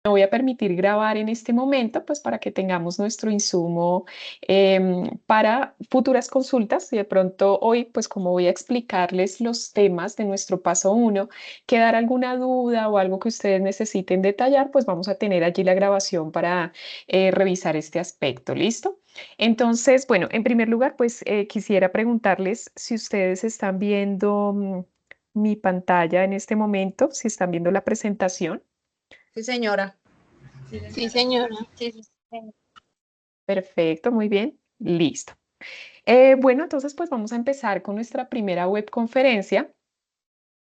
Me voy a permitir grabar en este momento, pues para que tengamos nuestro insumo para futuras consultas. Y de pronto hoy, pues como voy a explicarles los temas de nuestro paso uno, quedar alguna duda o algo que ustedes necesiten detallar, pues vamos a tener allí la grabación para revisar este aspecto. ¿Listo? Entonces, bueno, en primer lugar, pues quisiera preguntarles si ustedes están viendo mi pantalla en este momento, si están viendo la presentación. Sí, señora. Sí, señora. Perfecto, muy bien. Listo. Bueno, entonces pues vamos a empezar con nuestra primera webconferencia.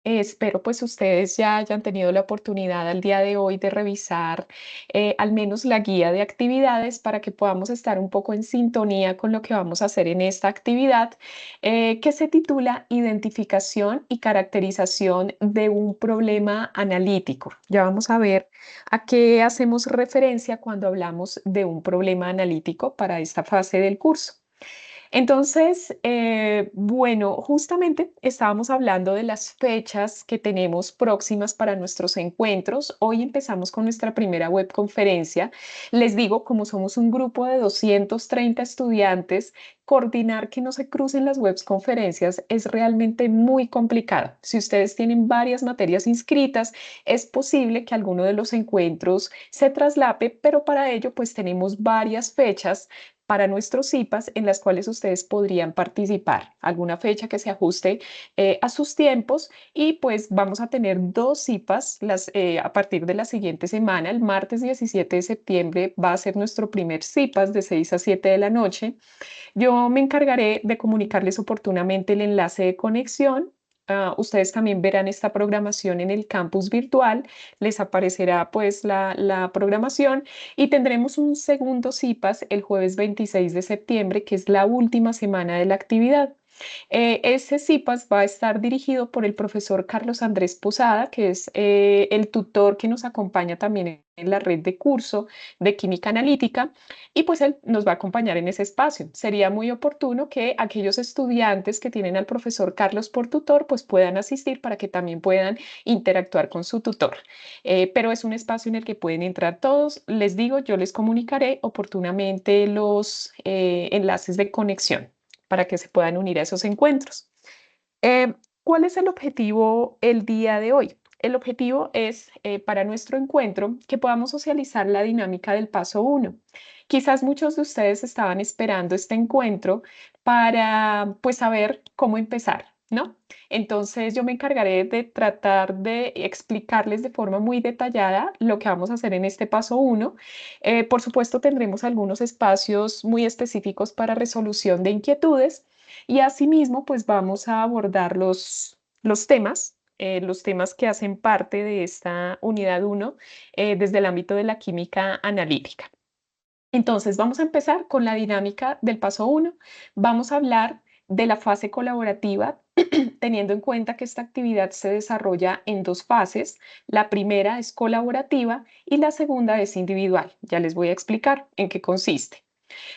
Espero pues ustedes ya hayan tenido la oportunidad al día de hoy de revisar al menos la guía de actividades para que podamos estar un poco en sintonía con lo que vamos a hacer en esta actividad que se titula Identificación y caracterización de un problema analítico. Ya vamos a ver a qué hacemos referencia cuando hablamos de un problema analítico para esta fase del curso. Entonces, bueno, justamente estábamos hablando de las fechas que tenemos próximas para nuestros encuentros. Hoy empezamos con nuestra primera webconferencia. Les digo, como somos un grupo de 230 estudiantes, coordinar que no se crucen las webconferencias es realmente muy complicado. Si ustedes tienen varias materias inscritas, es posible que alguno de los encuentros se traslape, pero para ello pues tenemos varias fechas para nuestros CIPAS en las cuales ustedes podrían participar. Alguna fecha que se ajuste a sus tiempos y pues vamos a tener dos CIPAS a partir de la siguiente semana. El martes 17 de septiembre va a ser nuestro primer CIPAS de 6 a 7 de la noche. Yo me encargaré de comunicarles oportunamente el enlace de conexión. Ustedes también verán esta programación en el campus virtual, les aparecerá pues la programación y tendremos un segundo CIPAS el jueves 26 de septiembre, que es la última semana de la actividad. Ese CIPAS va a estar dirigido por el profesor Carlos Andrés Posada, que es el tutor que nos acompaña también en la red de curso de química analítica y pues él nos va a acompañar en ese espacio. Sería muy oportuno que aquellos estudiantes que tienen al profesor Carlos por tutor pues puedan asistir para que también puedan interactuar con su tutor. Pero es un espacio en el que pueden entrar todos. Les digo, yo les comunicaré oportunamente los enlaces de conexión para que se puedan unir a esos encuentros. ¿Cuál es el objetivo el día de hoy? El objetivo es para nuestro encuentro que podamos socializar la dinámica del paso uno. Quizás muchos de ustedes estaban esperando este encuentro para pues saber cómo empezar, ¿no? Entonces yo me encargaré de tratar de explicarles de forma muy detallada lo que vamos a hacer en este paso uno. Por supuesto tendremos algunos espacios muy específicos para resolución de inquietudes y asimismo, pues vamos a abordar los temas que hacen parte de esta unidad uno desde el ámbito de la química analítica. Entonces, vamos a empezar con la dinámica del paso uno. Vamos a hablar de la fase colaborativa, teniendo en cuenta que esta actividad se desarrolla en dos fases. La primera es colaborativa y la segunda es individual. Ya les voy a explicar en qué consiste.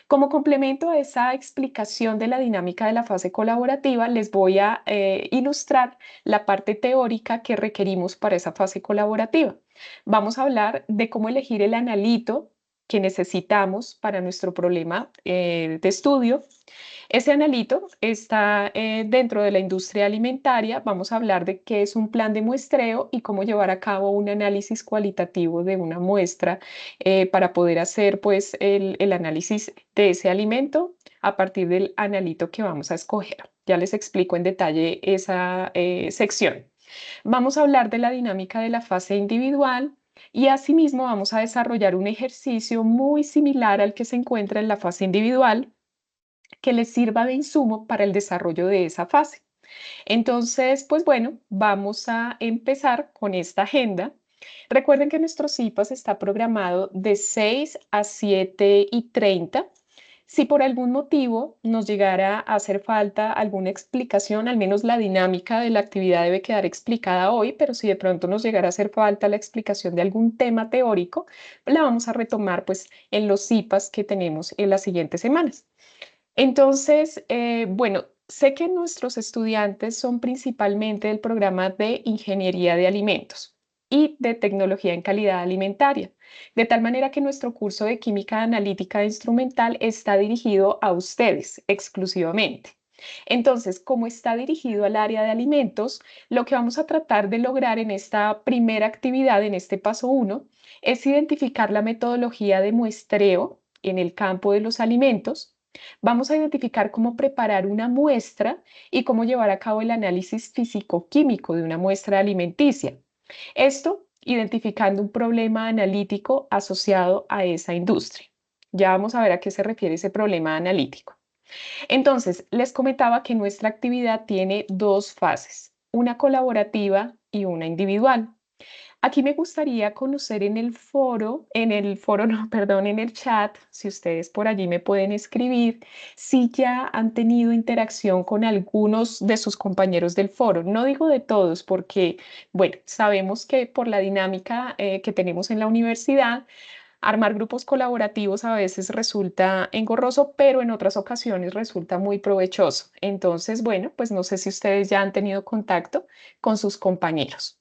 Como complemento a esa explicación de la dinámica de la fase colaborativa, les voy a ilustrar la parte teórica que requerimos para esa fase colaborativa. Vamos a hablar de cómo elegir el analito que necesitamos para nuestro problema de estudio. Ese analito está dentro de la industria alimentaria. Vamos a hablar de qué es un plan de muestreo y cómo llevar a cabo un análisis cualitativo de una muestra para poder hacer pues el análisis de ese alimento a partir del analito que vamos a escoger. Ya les explico en detalle esa sección. Vamos a hablar de la dinámica de la fase individual y asimismo vamos a desarrollar un ejercicio muy similar al que se encuentra en la fase individual que les sirva de insumo para el desarrollo de esa fase. Entonces, pues bueno, vamos a empezar con esta agenda. Recuerden que nuestro CIPAS está programado de 6 a 7:30. Si por algún motivo nos llegara a hacer falta alguna explicación, al menos la dinámica de la actividad debe quedar explicada hoy, pero si de pronto nos llegara a hacer falta la explicación de algún tema teórico, la vamos a retomar pues en los CIPAS que tenemos en las siguientes semanas. Entonces, bueno, sé que nuestros estudiantes son principalmente del programa de Ingeniería de Alimentos. y de tecnología en calidad alimentaria, de tal manera que nuestro curso de química analítica instrumental está dirigido a ustedes exclusivamente. Entonces, como está dirigido al área de alimentos, lo que vamos a tratar de lograr en esta primera actividad, en este paso 1, es identificar la metodología de muestreo en el campo de los alimentos. Vamos a identificar cómo preparar una muestra y cómo llevar a cabo el análisis físico-químico de una muestra alimenticia. Esto identificando un problema analítico asociado a esa industria. Ya vamos a ver a qué se refiere ese problema analítico. Entonces, les comentaba que nuestra actividad tiene dos fases, una colaborativa y una individual. Aquí me gustaría conocer no, perdón, en el chat, si ustedes por allí me pueden escribir, si ya han tenido interacción con algunos de sus compañeros del foro. No digo de todos, porque, bueno, sabemos que por la dinámica que tenemos en la universidad, armar grupos colaborativos a veces resulta engorroso, pero en otras ocasiones resulta muy provechoso. Entonces, bueno, pues no sé si ustedes ya han tenido contacto con sus compañeros.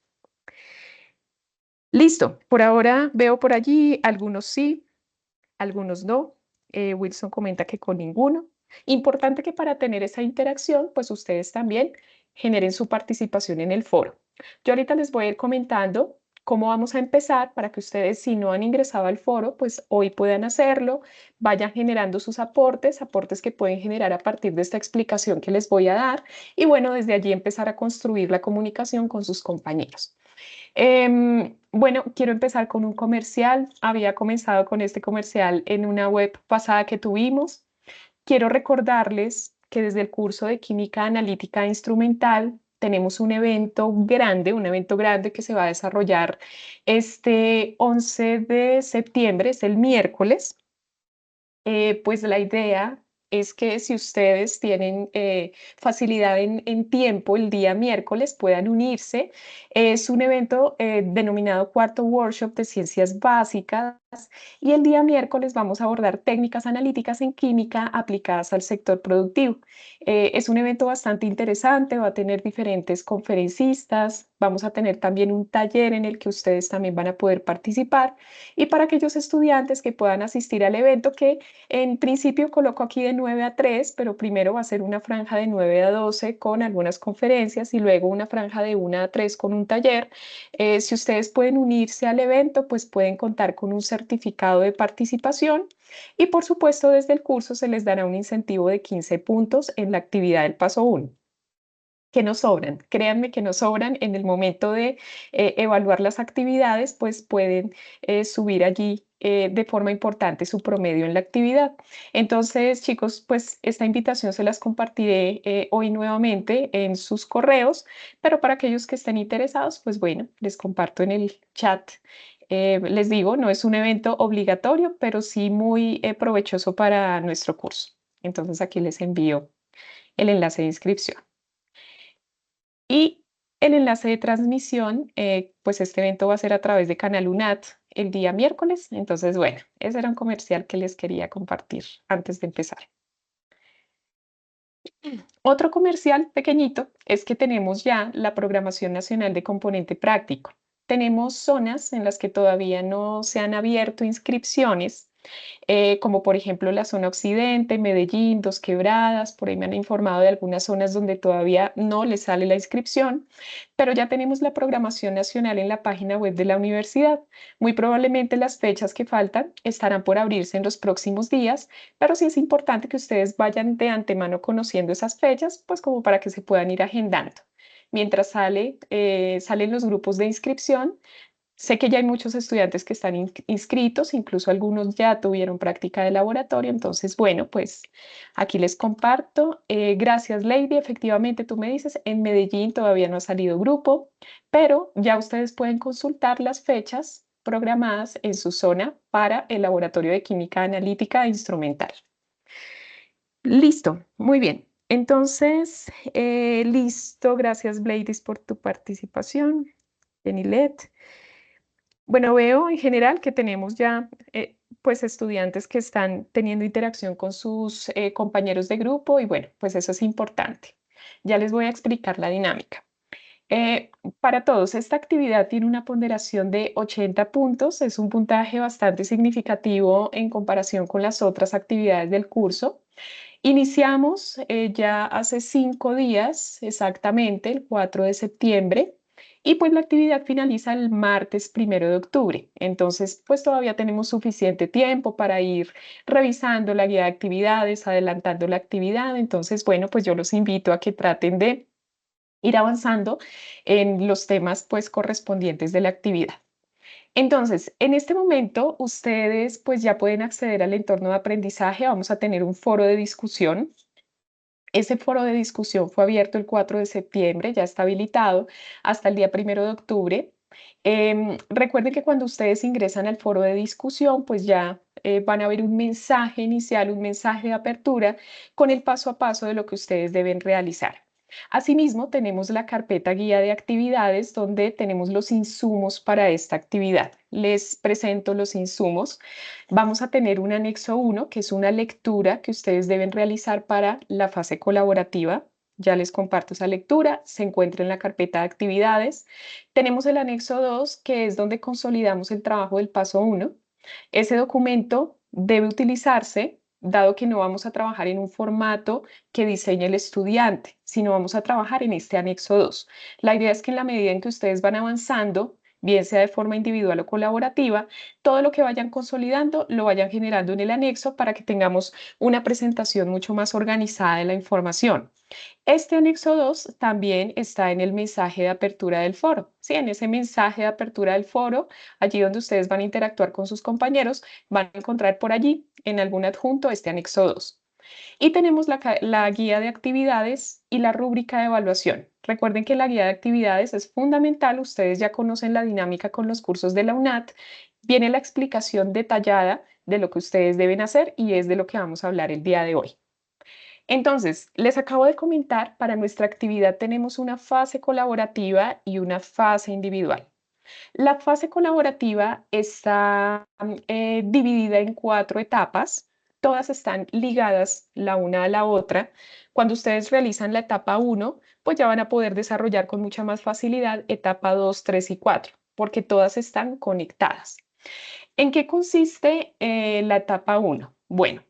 Listo, por ahora veo por allí algunos sí, algunos no. Wilson comenta que con ninguno. Importante que para tener esa interacción, pues ustedes también generen su participación en el foro. Yo ahorita les voy a ir comentando cómo vamos a empezar para que ustedes, si no han ingresado al foro, pues hoy puedan hacerlo, vayan generando sus aportes, aportes que pueden generar a partir de esta explicación que les voy a dar y bueno, desde allí empezar a construir la comunicación con sus compañeros. Bueno, quiero empezar con un comercial. Había comenzado con este comercial en una web pasada que tuvimos. Quiero recordarles que desde el curso de Química Analítica Instrumental tenemos un evento grande que se va a desarrollar este 11 de septiembre, es el miércoles. Pues la idea es que si ustedes tienen facilidad en tiempo, el día miércoles puedan unirse. Es un evento denominado Cuarto Workshop de Ciencias Básicas y el día miércoles vamos a abordar técnicas analíticas en química aplicadas al sector productivo. Es un evento bastante interesante, va a tener diferentes conferencistas, vamos a tener también un taller en el que ustedes también van a poder participar y para aquellos estudiantes que puedan asistir al evento que en principio coloco aquí de 9 a 3, pero primero va a ser una franja de 9 a 12 con algunas conferencias y luego una franja de 1 a 3 con un taller. Si ustedes pueden unirse al evento, pues pueden contar con un certificado de participación y por supuesto desde el curso se les dará un incentivo de 15 puntos en la actividad del paso 1 que no sobran. Créanme que no sobran. En el momento de evaluar las actividades, pues pueden subir allí de forma importante su promedio en la actividad. Entonces, chicos, pues esta invitación se las compartiré hoy nuevamente en sus correos, pero para aquellos que estén interesados, pues bueno, les comparto en el chat. Les digo, no es un evento obligatorio, pero sí muy provechoso para nuestro curso. Entonces, aquí les envío el enlace de inscripción. Y el enlace de transmisión, pues este evento va a ser a través de Canal UNAT el día miércoles. Entonces, bueno, ese era un comercial que les quería compartir antes de empezar. Otro comercial pequeñito es que tenemos ya la Programación Nacional de Componente Práctico. Tenemos zonas en las que todavía no se han abierto inscripciones como por ejemplo la zona occidente, Medellín, Dos Quebradas, por ahí me han informado de algunas zonas donde todavía no les sale la inscripción, pero ya tenemos la programación nacional en la página web de la universidad. Muy probablemente las fechas que faltan estarán por abrirse en los próximos días, pero sí es importante que ustedes vayan de antemano conociendo esas fechas, pues como para que se puedan ir agendando. Mientras salen los grupos de inscripción, sé que ya hay muchos estudiantes que están inscritos, incluso algunos ya tuvieron práctica de laboratorio, entonces, bueno, pues aquí les comparto. Gracias, Lady. Efectivamente, tú me dices, en Medellín todavía no ha salido grupo, pero ya ustedes pueden consultar las fechas programadas en su zona para el Laboratorio de Química Analítica e Instrumental. Listo, muy bien. Entonces, listo. Gracias, Ladies, por tu participación. Jenilet. Bueno, veo en general que tenemos ya pues estudiantes que están teniendo interacción con sus compañeros de grupo y bueno, pues eso es importante. Ya les voy a explicar la dinámica. Eh, para todos, esta actividad tiene una ponderación de 80 puntos, es un puntaje bastante significativo en comparación con las otras actividades del curso. Iniciamos ya hace 5 días, exactamente, el 4 de septiembre, y pues la actividad finaliza el martes 1 de octubre. Entonces, pues todavía tenemos suficiente tiempo para ir revisando la guía de actividades, adelantando la actividad. Entonces, bueno, pues yo los invito a que traten de ir avanzando en los temas pues correspondientes de la actividad. Entonces, en este momento ustedes pues ya pueden acceder al entorno de aprendizaje. Vamos a tener un foro de discusión. Ese foro de discusión fue abierto el 4 de septiembre, ya está habilitado hasta el día 1 de octubre. Recuerden que cuando ustedes ingresan al foro de discusión, pues ya van a ver un mensaje inicial, un mensaje de apertura con el paso a paso de lo que ustedes deben realizar. Asimismo, tenemos la carpeta guía de actividades donde tenemos los insumos para esta actividad. Les presento los insumos. Vamos a tener un anexo 1, que es una lectura que ustedes deben realizar para la fase colaborativa. Ya les comparto esa lectura, se encuentra en la carpeta de actividades. Tenemos el anexo 2, que es donde consolidamos el trabajo del paso 1. Ese documento debe utilizarse, dado que no vamos a trabajar en un formato que diseñe el estudiante, sino vamos a trabajar en este anexo 2. La idea es que en la medida en que ustedes van avanzando, bien sea de forma individual o colaborativa, todo lo que vayan consolidando lo vayan generando en el anexo para que tengamos una presentación mucho más organizada de la información. Este anexo 2 también está en el mensaje de apertura del foro. Sí, en ese mensaje de apertura del foro, allí donde ustedes van a interactuar con sus compañeros, van a encontrar por allí en algún adjunto este anexo 2. Y tenemos la guía de actividades y la rúbrica de evaluación. Recuerden que la guía de actividades es fundamental. Ustedes ya conocen la dinámica con los cursos de la UNAT. Viene la explicación detallada de lo que ustedes deben hacer y es de lo que vamos a hablar el día de hoy. Entonces, les acabo de comentar, para nuestra actividad tenemos una fase colaborativa y una fase individual. La fase colaborativa está dividida en 4 etapas. Todas están ligadas la una a la otra. Cuando ustedes realizan la etapa 1, pues ya van a poder desarrollar con mucha más facilidad etapa 2, 3 y 4, porque todas están conectadas. ¿En qué consiste la etapa 1? Bueno,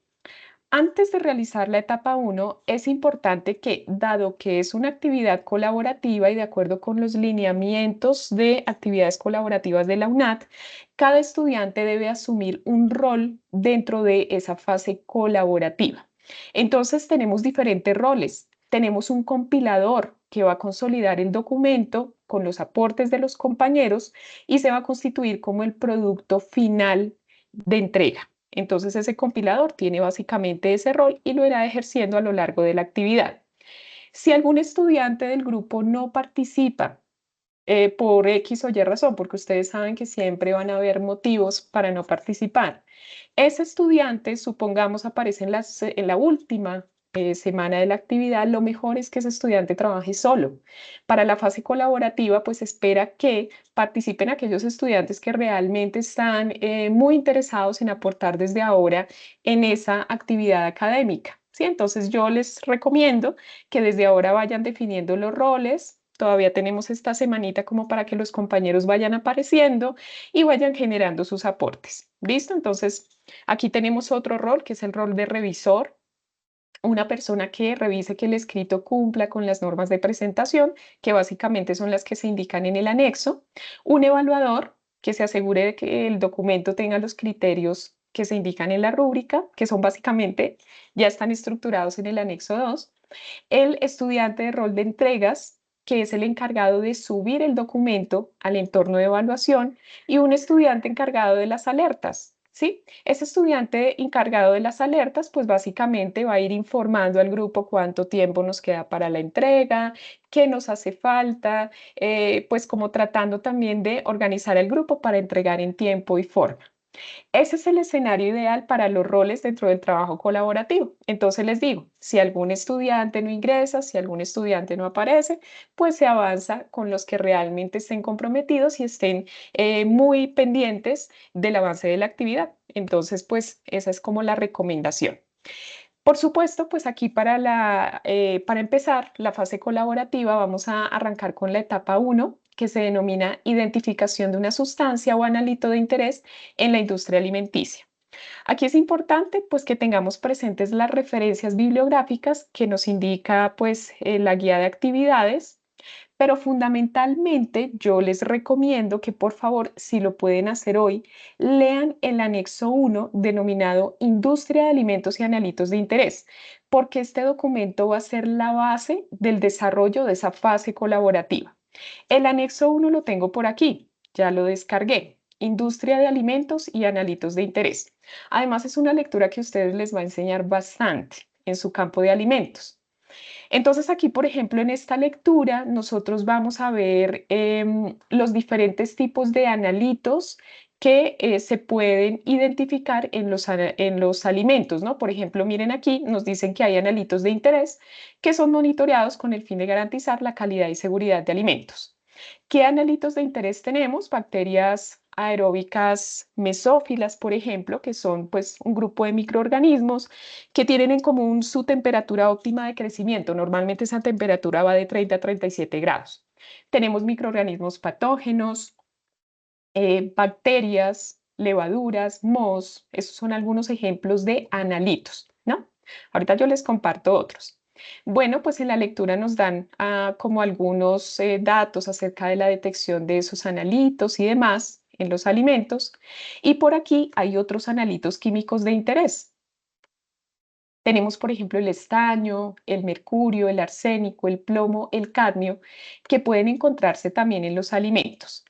antes de realizar la etapa 1, es importante que, dado que es una actividad colaborativa y de acuerdo con los lineamientos de actividades colaborativas de la UNAT, cada estudiante debe asumir un rol dentro de esa fase colaborativa. Entonces, tenemos diferentes roles. Tenemos un compilador que va a consolidar el documento con los aportes de los compañeros y se va a constituir como el producto final de entrega. Entonces ese compilador tiene básicamente ese rol y lo irá ejerciendo a lo largo de la actividad. Si algún estudiante del grupo no participa por X o Y razón, porque ustedes saben que siempre van a haber motivos para no participar, ese estudiante, supongamos, aparece en la última semana de la actividad, lo mejor es que ese estudiante trabaje solo. Para la fase colaborativa, pues espera que participen aquellos estudiantes que realmente están muy interesados en aportar desde ahora en esa actividad académica. ¿Sí? Entonces yo les recomiendo que desde ahora vayan definiendo los roles. Todavía tenemos esta semanita como para que los compañeros vayan apareciendo y vayan generando sus aportes. ¿Listo? Entonces, aquí tenemos otro rol, que es el rol de revisor, una persona que revise que el escrito cumpla con las normas de presentación, que básicamente son las que se indican en el anexo, un evaluador que se asegure de que el documento tenga los criterios que se indican en la rúbrica, que son básicamente, ya están estructurados en el anexo 2, el estudiante de rol de entregas, que es el encargado de subir el documento al entorno de evaluación, y un estudiante encargado de las alertas. ¿Sí? Ese estudiante encargado de las alertas, pues básicamente va a ir informando al grupo cuánto tiempo nos queda para la entrega, qué nos hace falta, pues como tratando también de organizar el grupo para entregar en tiempo y forma. Ese es el escenario ideal para los roles dentro del trabajo colaborativo. Entonces les digo, si algún estudiante no ingresa, si algún estudiante no aparece, pues se avanza con los que realmente estén comprometidos y estén muy pendientes del avance de la actividad. Entonces, pues esa es como la recomendación. Por supuesto, pues aquí para empezar la fase colaborativa vamos a arrancar con la etapa 1, que se denomina identificación de una sustancia o analito de interés en la industria alimenticia. Aquí es importante pues que tengamos presentes las referencias bibliográficas que nos indica pues la guía de actividades, pero fundamentalmente yo les recomiendo que por favor, si lo pueden hacer hoy, lean el anexo 1 denominado Industria de Alimentos y Analitos de Interés, porque este documento va a ser la base del desarrollo de esa fase colaborativa. El anexo 1 lo tengo por aquí, ya lo descargué. Industria de alimentos y analitos de interés. Además, es una lectura que a ustedes les va a enseñar bastante en su campo de alimentos. Entonces aquí, por ejemplo, en esta lectura, nosotros vamos a ver los diferentes tipos de analitos que se pueden identificar en los alimentos, ¿no? Por ejemplo, miren aquí, nos dicen que hay analitos de interés que son monitoreados con el fin de garantizar la calidad y seguridad de alimentos. ¿Qué analitos de interés tenemos? Bacterias aeróbicas mesófilas, por ejemplo, que son pues un grupo de microorganismos que tienen en común su temperatura óptima de crecimiento. Normalmente esa temperatura va de 30 a 37 grados. Tenemos microorganismos patógenos, bacterias, levaduras, mohos. Esos son algunos ejemplos de analitos, ¿no? Ahorita yo les comparto otros. Bueno, pues en la lectura nos dan como algunos datos acerca de la detección de esos analitos y demás en los alimentos. Y por aquí hay otros analitos químicos de interés. Tenemos, por ejemplo, el estaño, el mercurio, el arsénico, el plomo, el cadmio, que pueden encontrarse también en los alimentos.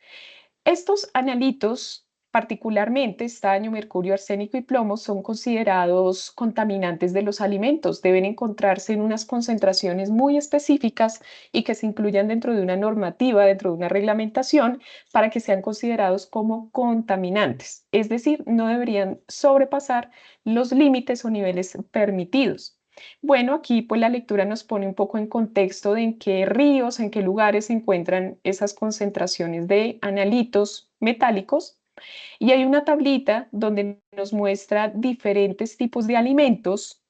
Estos analitos, particularmente estaño, mercurio, arsénico y plomo, son considerados contaminantes de los alimentos. Deben encontrarse en unas concentraciones muy específicas y que se incluyan dentro de una normativa, dentro de una reglamentación, para que sean considerados como contaminantes. Es decir, no deberían sobrepasar los límites o niveles permitidos. Bueno, aquí pues la lectura nos pone un poco en contexto de en qué ríos, en qué lugares se encuentran esas concentraciones de analitos metálicos y hay una tablita donde nos muestra diferentes tipos de alimentos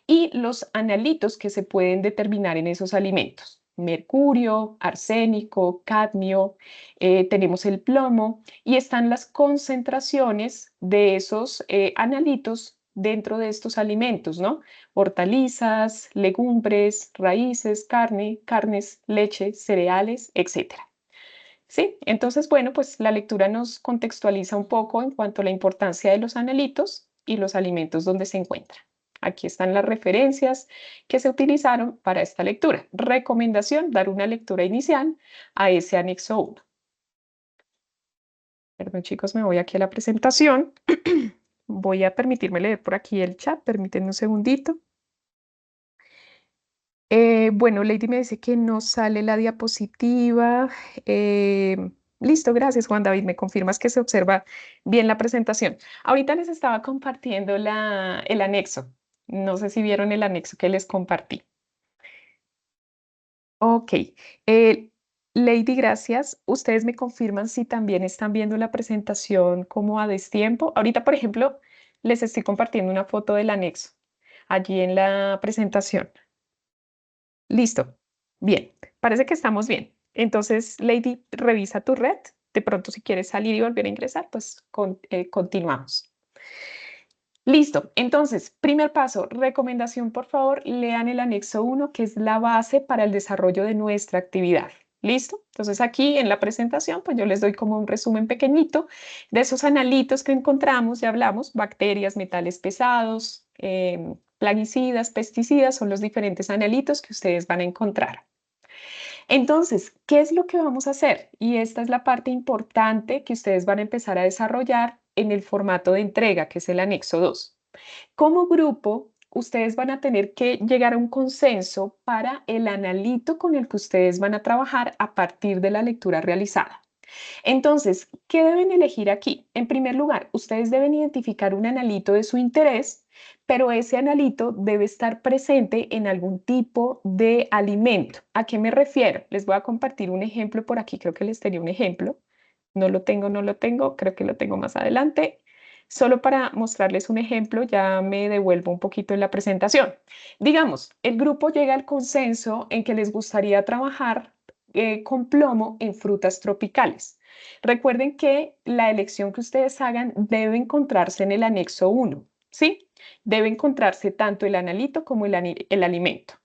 y los analitos que se pueden determinar en esos alimentos. Mercurio, arsénico, cadmio, tenemos el plomo y están las concentraciones de esos analitos dentro de estos alimentos, ¿no? Hortalizas, legumbres, raíces, carnes, leche, cereales, etcétera. Sí, entonces, bueno, pues la lectura nos contextualiza un poco en cuanto a la importancia de los analitos y los alimentos donde se encuentran. Aquí están las referencias que se utilizaron para esta lectura. Recomendación, dar una lectura inicial a ese anexo 1. Perdón, chicos, me voy aquí a la presentación. Voy a permitirme leer por aquí el chat, permítanme un segundito. Bueno, Lady me dice que no sale la diapositiva. Listo, gracias, Juan David. Me confirmas que se observa bien la presentación. Ahorita les estaba compartiendo el anexo. No sé si vieron el anexo que les compartí. Ok. Lady, gracias. Ustedes me confirman si también están viendo la presentación como a destiempo. Ahorita, por ejemplo, les estoy compartiendo una foto del anexo allí en la presentación. Listo. Bien, parece que estamos bien. Entonces, Lady, revisa tu red. De pronto, si quieres salir y volver a ingresar, pues continuamos. Listo. Entonces, primer paso, recomendación, por favor, lean el anexo 1, que es la base para el desarrollo de nuestra actividad. ¿Listo? Entonces, aquí en la presentación, pues yo les doy como un resumen pequeñito de esos analitos que encontramos, ya hablamos, bacterias, metales pesados, plaguicidas, pesticidas, son los diferentes analitos que ustedes van a encontrar. Entonces, ¿qué es lo que vamos a hacer? Y esta es la parte importante que ustedes van a empezar a desarrollar en el formato de entrega, que es el anexo 2. Como grupo, ustedes van a tener que llegar a un consenso para el analito con el que ustedes van a trabajar a partir de la lectura realizada. Entonces, ¿qué deben elegir aquí? En primer lugar, ustedes deben identificar un analito de su interés, pero ese analito debe estar presente en algún tipo de alimento. ¿A qué me refiero? Les voy a compartir un ejemplo por aquí, creo que les tenía un ejemplo. No lo tengo, creo que lo tengo más adelante. Solo para mostrarles un ejemplo, ya me devuelvo un poquito en la presentación. Digamos, el grupo llega al consenso en que les gustaría trabajar con plomo en frutas tropicales. Recuerden que la elección que ustedes hagan debe encontrarse en el anexo 1, ¿sí? Debe encontrarse tanto el analito como el alimento.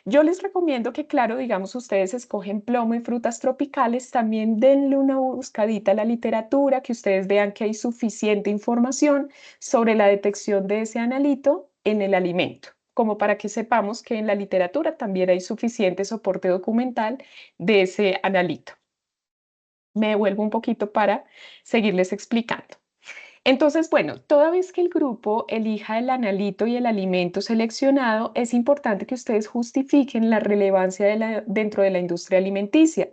Yo les recomiendo que, claro, digamos, ustedes escogen plomo en frutas tropicales, también denle una buscadita a la literatura, que ustedes vean que hay suficiente información sobre la detección de ese analito en el alimento, como para que sepamos que en la literatura también hay suficiente soporte documental de ese analito. Me devuelvo un poquito para seguirles explicando. Entonces, bueno, toda vez que el grupo elija el analito y el alimento seleccionado, es importante que ustedes justifiquen la relevancia dentro de la industria alimenticia.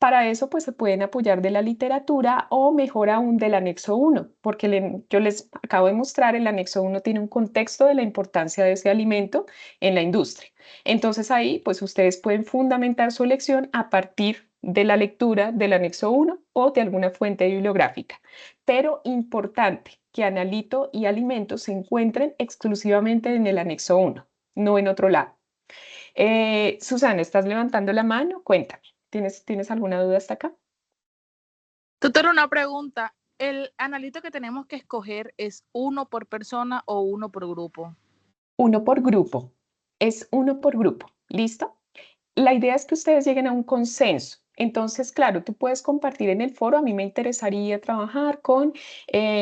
Para eso, pues se pueden apoyar de la literatura o mejor aún del anexo 1, porque yo les acabo de mostrar, el anexo 1 tiene un contexto de la importancia de ese alimento en la industria. Entonces ahí, pues ustedes pueden fundamentar su elección a partir de la lectura del anexo 1 o de alguna fuente bibliográfica, pero importante que analito y alimentos se encuentren exclusivamente en el anexo 1, no en otro lado. Susana, ¿estás levantando la mano? Cuéntame, ¿tienes alguna duda hasta acá? Tutor, una pregunta. ¿El analito que tenemos que escoger es uno por persona o uno por grupo? Uno por grupo, es uno por grupo, ¿listo? La idea es que ustedes lleguen a un consenso. Entonces, claro, tú puedes compartir en el foro, a mí me interesaría trabajar con,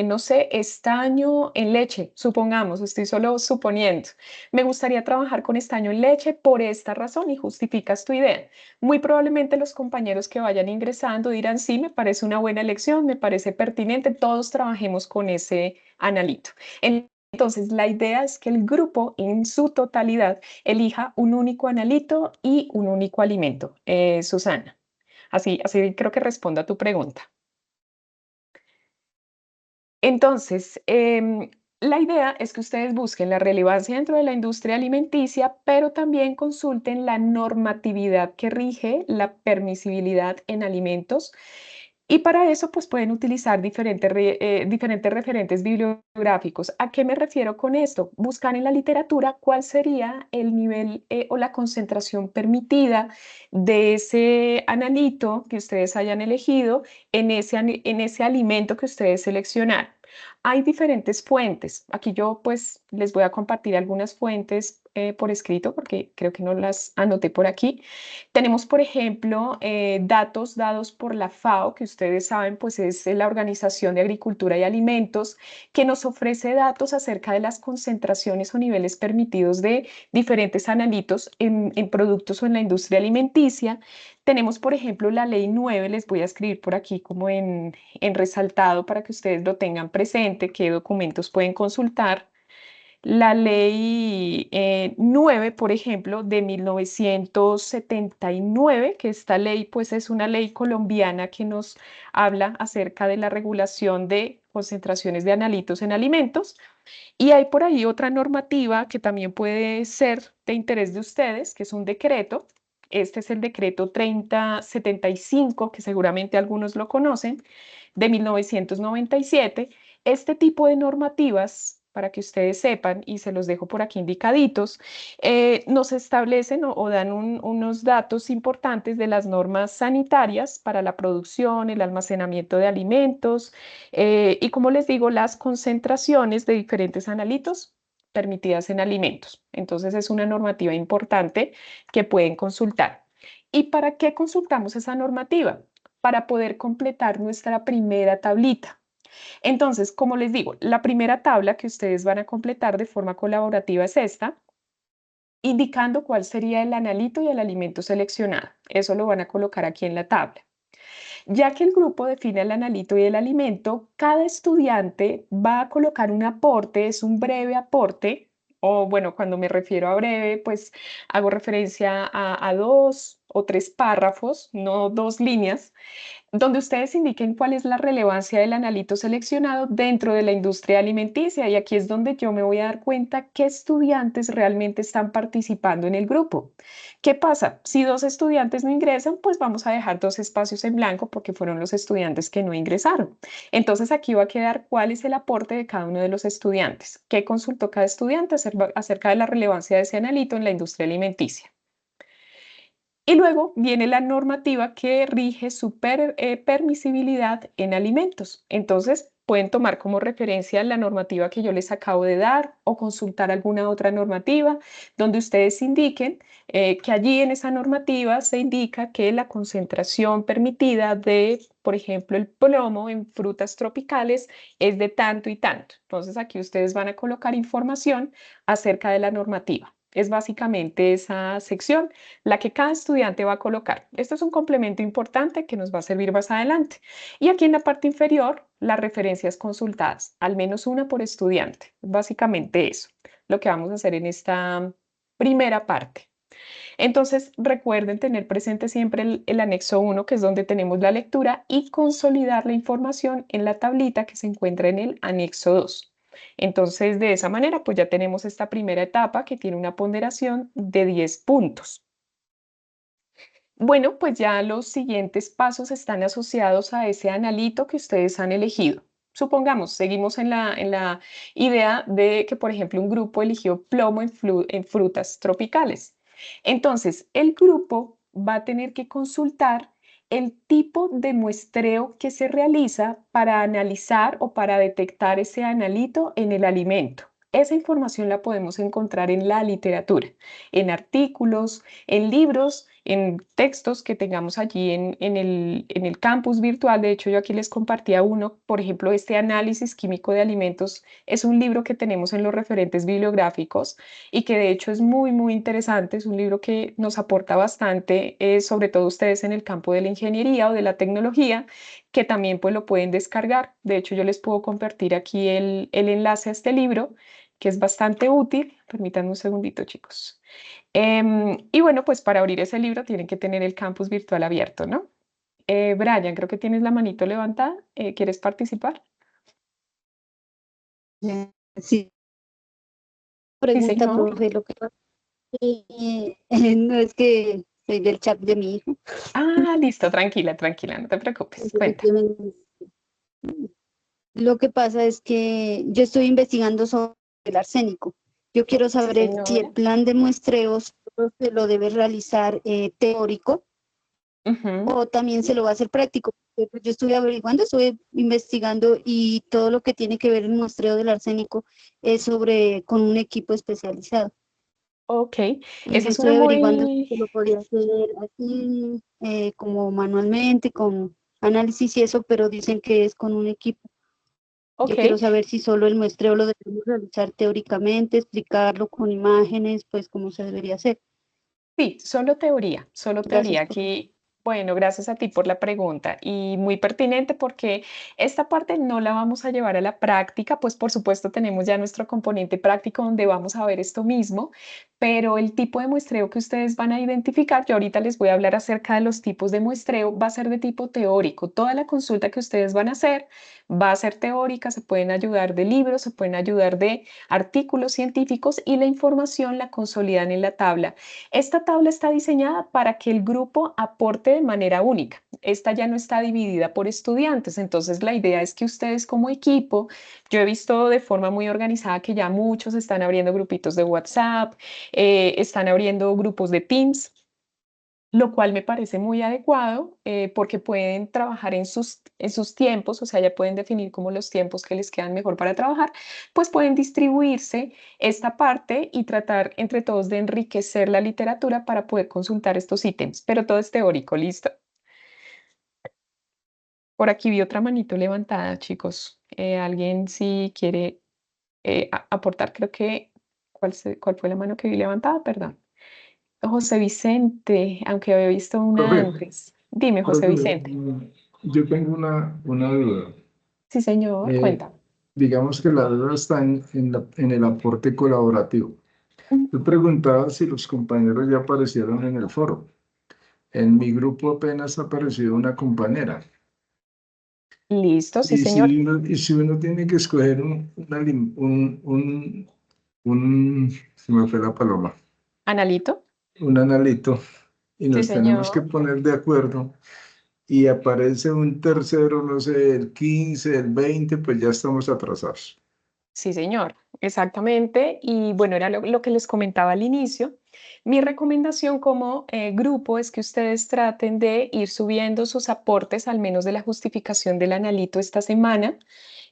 no sé, estaño en leche, supongamos, estoy solo suponiendo. Me gustaría trabajar con estaño en leche por esta razón y justificas tu idea. Muy probablemente los compañeros que vayan ingresando dirán, sí, me parece una buena elección, me parece pertinente, todos trabajemos con ese analito. Entonces, la idea es que el grupo en su totalidad elija un único analito y un único alimento. Susana, así creo que respondo a tu pregunta. Entonces, la idea es que ustedes busquen la relevancia dentro de la industria alimenticia, pero también consulten la normatividad que rige la permisibilidad en alimentos. Y para eso, pues pueden utilizar diferentes referentes bibliográficos. ¿A qué me refiero con esto? Buscar en la literatura cuál sería el nivel o la concentración permitida de ese analito que ustedes hayan elegido en ese alimento que ustedes seleccionaron. Hay diferentes fuentes. Aquí yo pues les voy a compartir algunas fuentes por escrito porque creo que no las anoté por aquí. Tenemos, por ejemplo, datos dados por la FAO, que ustedes saben, pues es la Organización de Agricultura y Alimentos, que nos ofrece datos acerca de las concentraciones o niveles permitidos de diferentes analitos en productos o en la industria alimenticia. Tenemos, por ejemplo, la Ley 9, les voy a escribir por aquí como en resaltado para que ustedes lo tengan presente, qué documentos pueden consultar. La ley 9, por ejemplo, de 1979, que esta ley pues es una ley colombiana que nos habla acerca de la regulación de concentraciones de analitos en alimentos. Y hay por ahí otra normativa que también puede ser de interés de ustedes, que es un decreto. Este es el decreto 3075, que seguramente algunos lo conocen, de 1997. Este tipo de normativas, para que ustedes sepan, y se los dejo por aquí indicaditos, nos establecen o dan unos datos importantes de las normas sanitarias para la producción, el almacenamiento de alimentos, y como les digo, las concentraciones de diferentes analitos permitidas en alimentos. Entonces es una normativa importante que pueden consultar. ¿Y para qué consultamos esa normativa? Para poder completar nuestra primera tablita. Entonces, como les digo, la primera tabla que ustedes van a completar de forma colaborativa es esta, indicando cuál sería el analito y el alimento seleccionado. Eso lo van a colocar aquí en la tabla. Ya que el grupo define el analito y el alimento, cada estudiante va a colocar un aporte, es un breve aporte, o bueno, cuando me refiero a breve, pues hago referencia a 2 o 3 párrafos, no 2 líneas, donde ustedes indiquen cuál es la relevancia del analito seleccionado dentro de la industria alimenticia. Y aquí es donde yo me voy a dar cuenta qué estudiantes realmente están participando en el grupo. ¿Qué pasa? Si 2 estudiantes no ingresan, pues vamos a dejar 2 espacios en blanco porque fueron los estudiantes que no ingresaron. Entonces aquí va a quedar cuál es el aporte de cada uno de los estudiantes, qué consultó cada estudiante acerca de la relevancia de ese analito en la industria alimenticia. Y luego viene la normativa que rige su permisibilidad en alimentos. Entonces, pueden tomar como referencia la normativa que yo les acabo de dar o consultar alguna otra normativa donde ustedes indiquen que allí en esa normativa se indica que la concentración permitida de, por ejemplo, el plomo en frutas tropicales es de tanto y tanto. Entonces, aquí ustedes van a colocar información acerca de la normativa. Es básicamente esa sección la que cada estudiante va a colocar. Esto es un complemento importante que nos va a servir más adelante. Y aquí en la parte inferior, las referencias consultadas, al menos una por estudiante. Básicamente eso, lo que vamos a hacer en esta primera parte. Entonces, recuerden tener presente siempre el anexo 1, que es donde tenemos la lectura, y consolidar la información en la tablita que se encuentra en el anexo 2. Entonces, de esa manera, pues ya tenemos esta primera etapa que tiene una ponderación de 10 puntos. Bueno, pues ya los siguientes pasos están asociados a ese analito que ustedes han elegido. Supongamos, seguimos en la idea de que, por ejemplo, un grupo eligió plomo en frutas tropicales. Entonces, el grupo va a tener que consultar el tipo de muestreo que se realiza para analizar o para detectar ese analito en el alimento. Esa información la podemos encontrar en la literatura, en artículos, en libros, en textos que tengamos allí en el campus virtual. De hecho, yo aquí les compartía uno, por ejemplo, este análisis químico de alimentos es un libro que tenemos en los referentes bibliográficos y que de hecho es muy, muy interesante. Es un libro que nos aporta bastante, sobre todo ustedes en el campo de la ingeniería o de la tecnología, que también pues lo pueden descargar. De hecho, yo les puedo compartir aquí el enlace a este libro, que es bastante útil. Permítanme un segundito, chicos. Y bueno, pues para abrir ese libro tienen que tener el campus virtual abierto, ¿no? Brian, creo que tienes la manito levantada. ¿Quieres participar? Sí, Sí, pregunta, señor. profe, lo que pasa no es que soy del chat de mi hijo. Ah, listo, tranquila, tranquila, no te preocupes. Entonces, Cuenta. lo que pasa es que yo estoy investigando sobre el arsénico. Yo quiero Sí, saber si el señora. plan de muestreos se lo debe realizar teórico Ujú. o también se lo va a hacer práctico. Pues, yo estuve averiguando, estuve investigando y todo lo que tiene que ver el muestreo del arsénico es sobre con un equipo especializado. Ok, Y esa yo es una estoy averiguando si muy... se lo podía hacer así, como manualmente, con análisis y eso, pero dicen que es con un equipo. Ok, Yo quiero saber si solo el muestreo lo debemos realizar teóricamente, explicarlo con imágenes, pues cómo se debería hacer. sí, solo teoría, solo teoría. Gracias, profe. Aquí, bueno, gracias a ti por la pregunta y muy pertinente porque esta parte no la vamos a llevar a la práctica, pues por supuesto tenemos ya nuestro componente práctico donde vamos a ver esto mismo, pero el tipo de muestreo que ustedes van a identificar, yo ahorita les voy a hablar acerca de los tipos de muestreo, va a ser de tipo teórico. Toda la consulta que ustedes van a hacer va a ser teórica, se pueden ayudar de libros, se pueden ayudar de artículos científicos y la información la consolidan en la tabla. Esta tabla está diseñada para que el grupo aporte de manera única. Esta ya no está dividida por estudiantes, entonces la idea es que ustedes como equipo, yo he visto de forma muy organizada que ya muchos están abriendo grupitos de WhatsApp, están abriendo grupos de Teams, lo cual me parece muy adecuado porque pueden trabajar en sus tiempos, o sea, ya pueden definir como los tiempos que les quedan mejor para trabajar, pues pueden distribuirse esta parte y tratar entre todos de enriquecer la literatura para poder consultar estos ítems, pero todo es teórico, ¿listo? Por aquí vi otra manito levantada, chicos. ¿Alguien si quiere aportar? Creo que, ¿cuál fue la mano que vi levantada? Perdón. José Vicente, aunque había visto una Profe, antes. Dime, José profe, Vicente. yo tengo una duda. Sí, señor, Eh, cuenta. digamos que la duda está en el aporte colaborativo. Yo preguntaba si los compañeros ya aparecieron en el foro. En mi grupo apenas ha aparecido una compañera. Listo, sí, Y señor. si uno tiene que escoger se me fue la paloma, Analito. un analito, y Sí, nos tenemos que señor. poner de acuerdo, y aparece un tercero, no sé, el 15, el 20, pues ya estamos atrasados. Sí, señor, exactamente. Y bueno, era lo que les comentaba al inicio. Mi recomendación como grupo es que ustedes traten de ir subiendo sus aportes, al menos de la justificación del analito esta semana.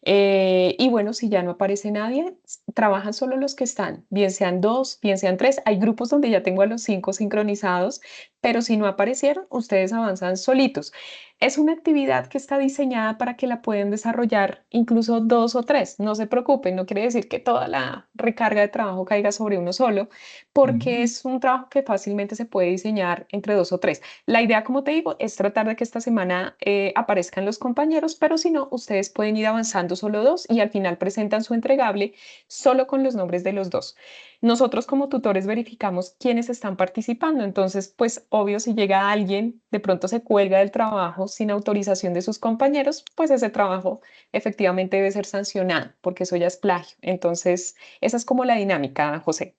Y bueno, si ya no aparece nadie, trabajan solo los que están, bien sean dos, bien sean tres. Hay grupos donde ya tengo a los 5 sincronizados, pero si no aparecieron, ustedes avanzan solitos. Es una actividad que está diseñada para que la pueden desarrollar incluso dos o tres. No se preocupen, no quiere decir que toda la recarga de trabajo caiga sobre uno solo, porque Ujú. es un trabajo que fácilmente se puede diseñar entre dos o tres. La idea, como te digo, es tratar de que esta semana aparezcan los compañeros, pero si no, ustedes pueden ir avanzando solo dos y al final presentan su entregable solo con los nombres de los dos. Nosotros como tutores verificamos quiénes están participando, entonces pues obvio si llega alguien, de pronto se cuelga del trabajo sin autorización de sus compañeros, pues ese trabajo efectivamente debe ser sancionado porque eso ya es plagio. Entonces esa es como la dinámica, José.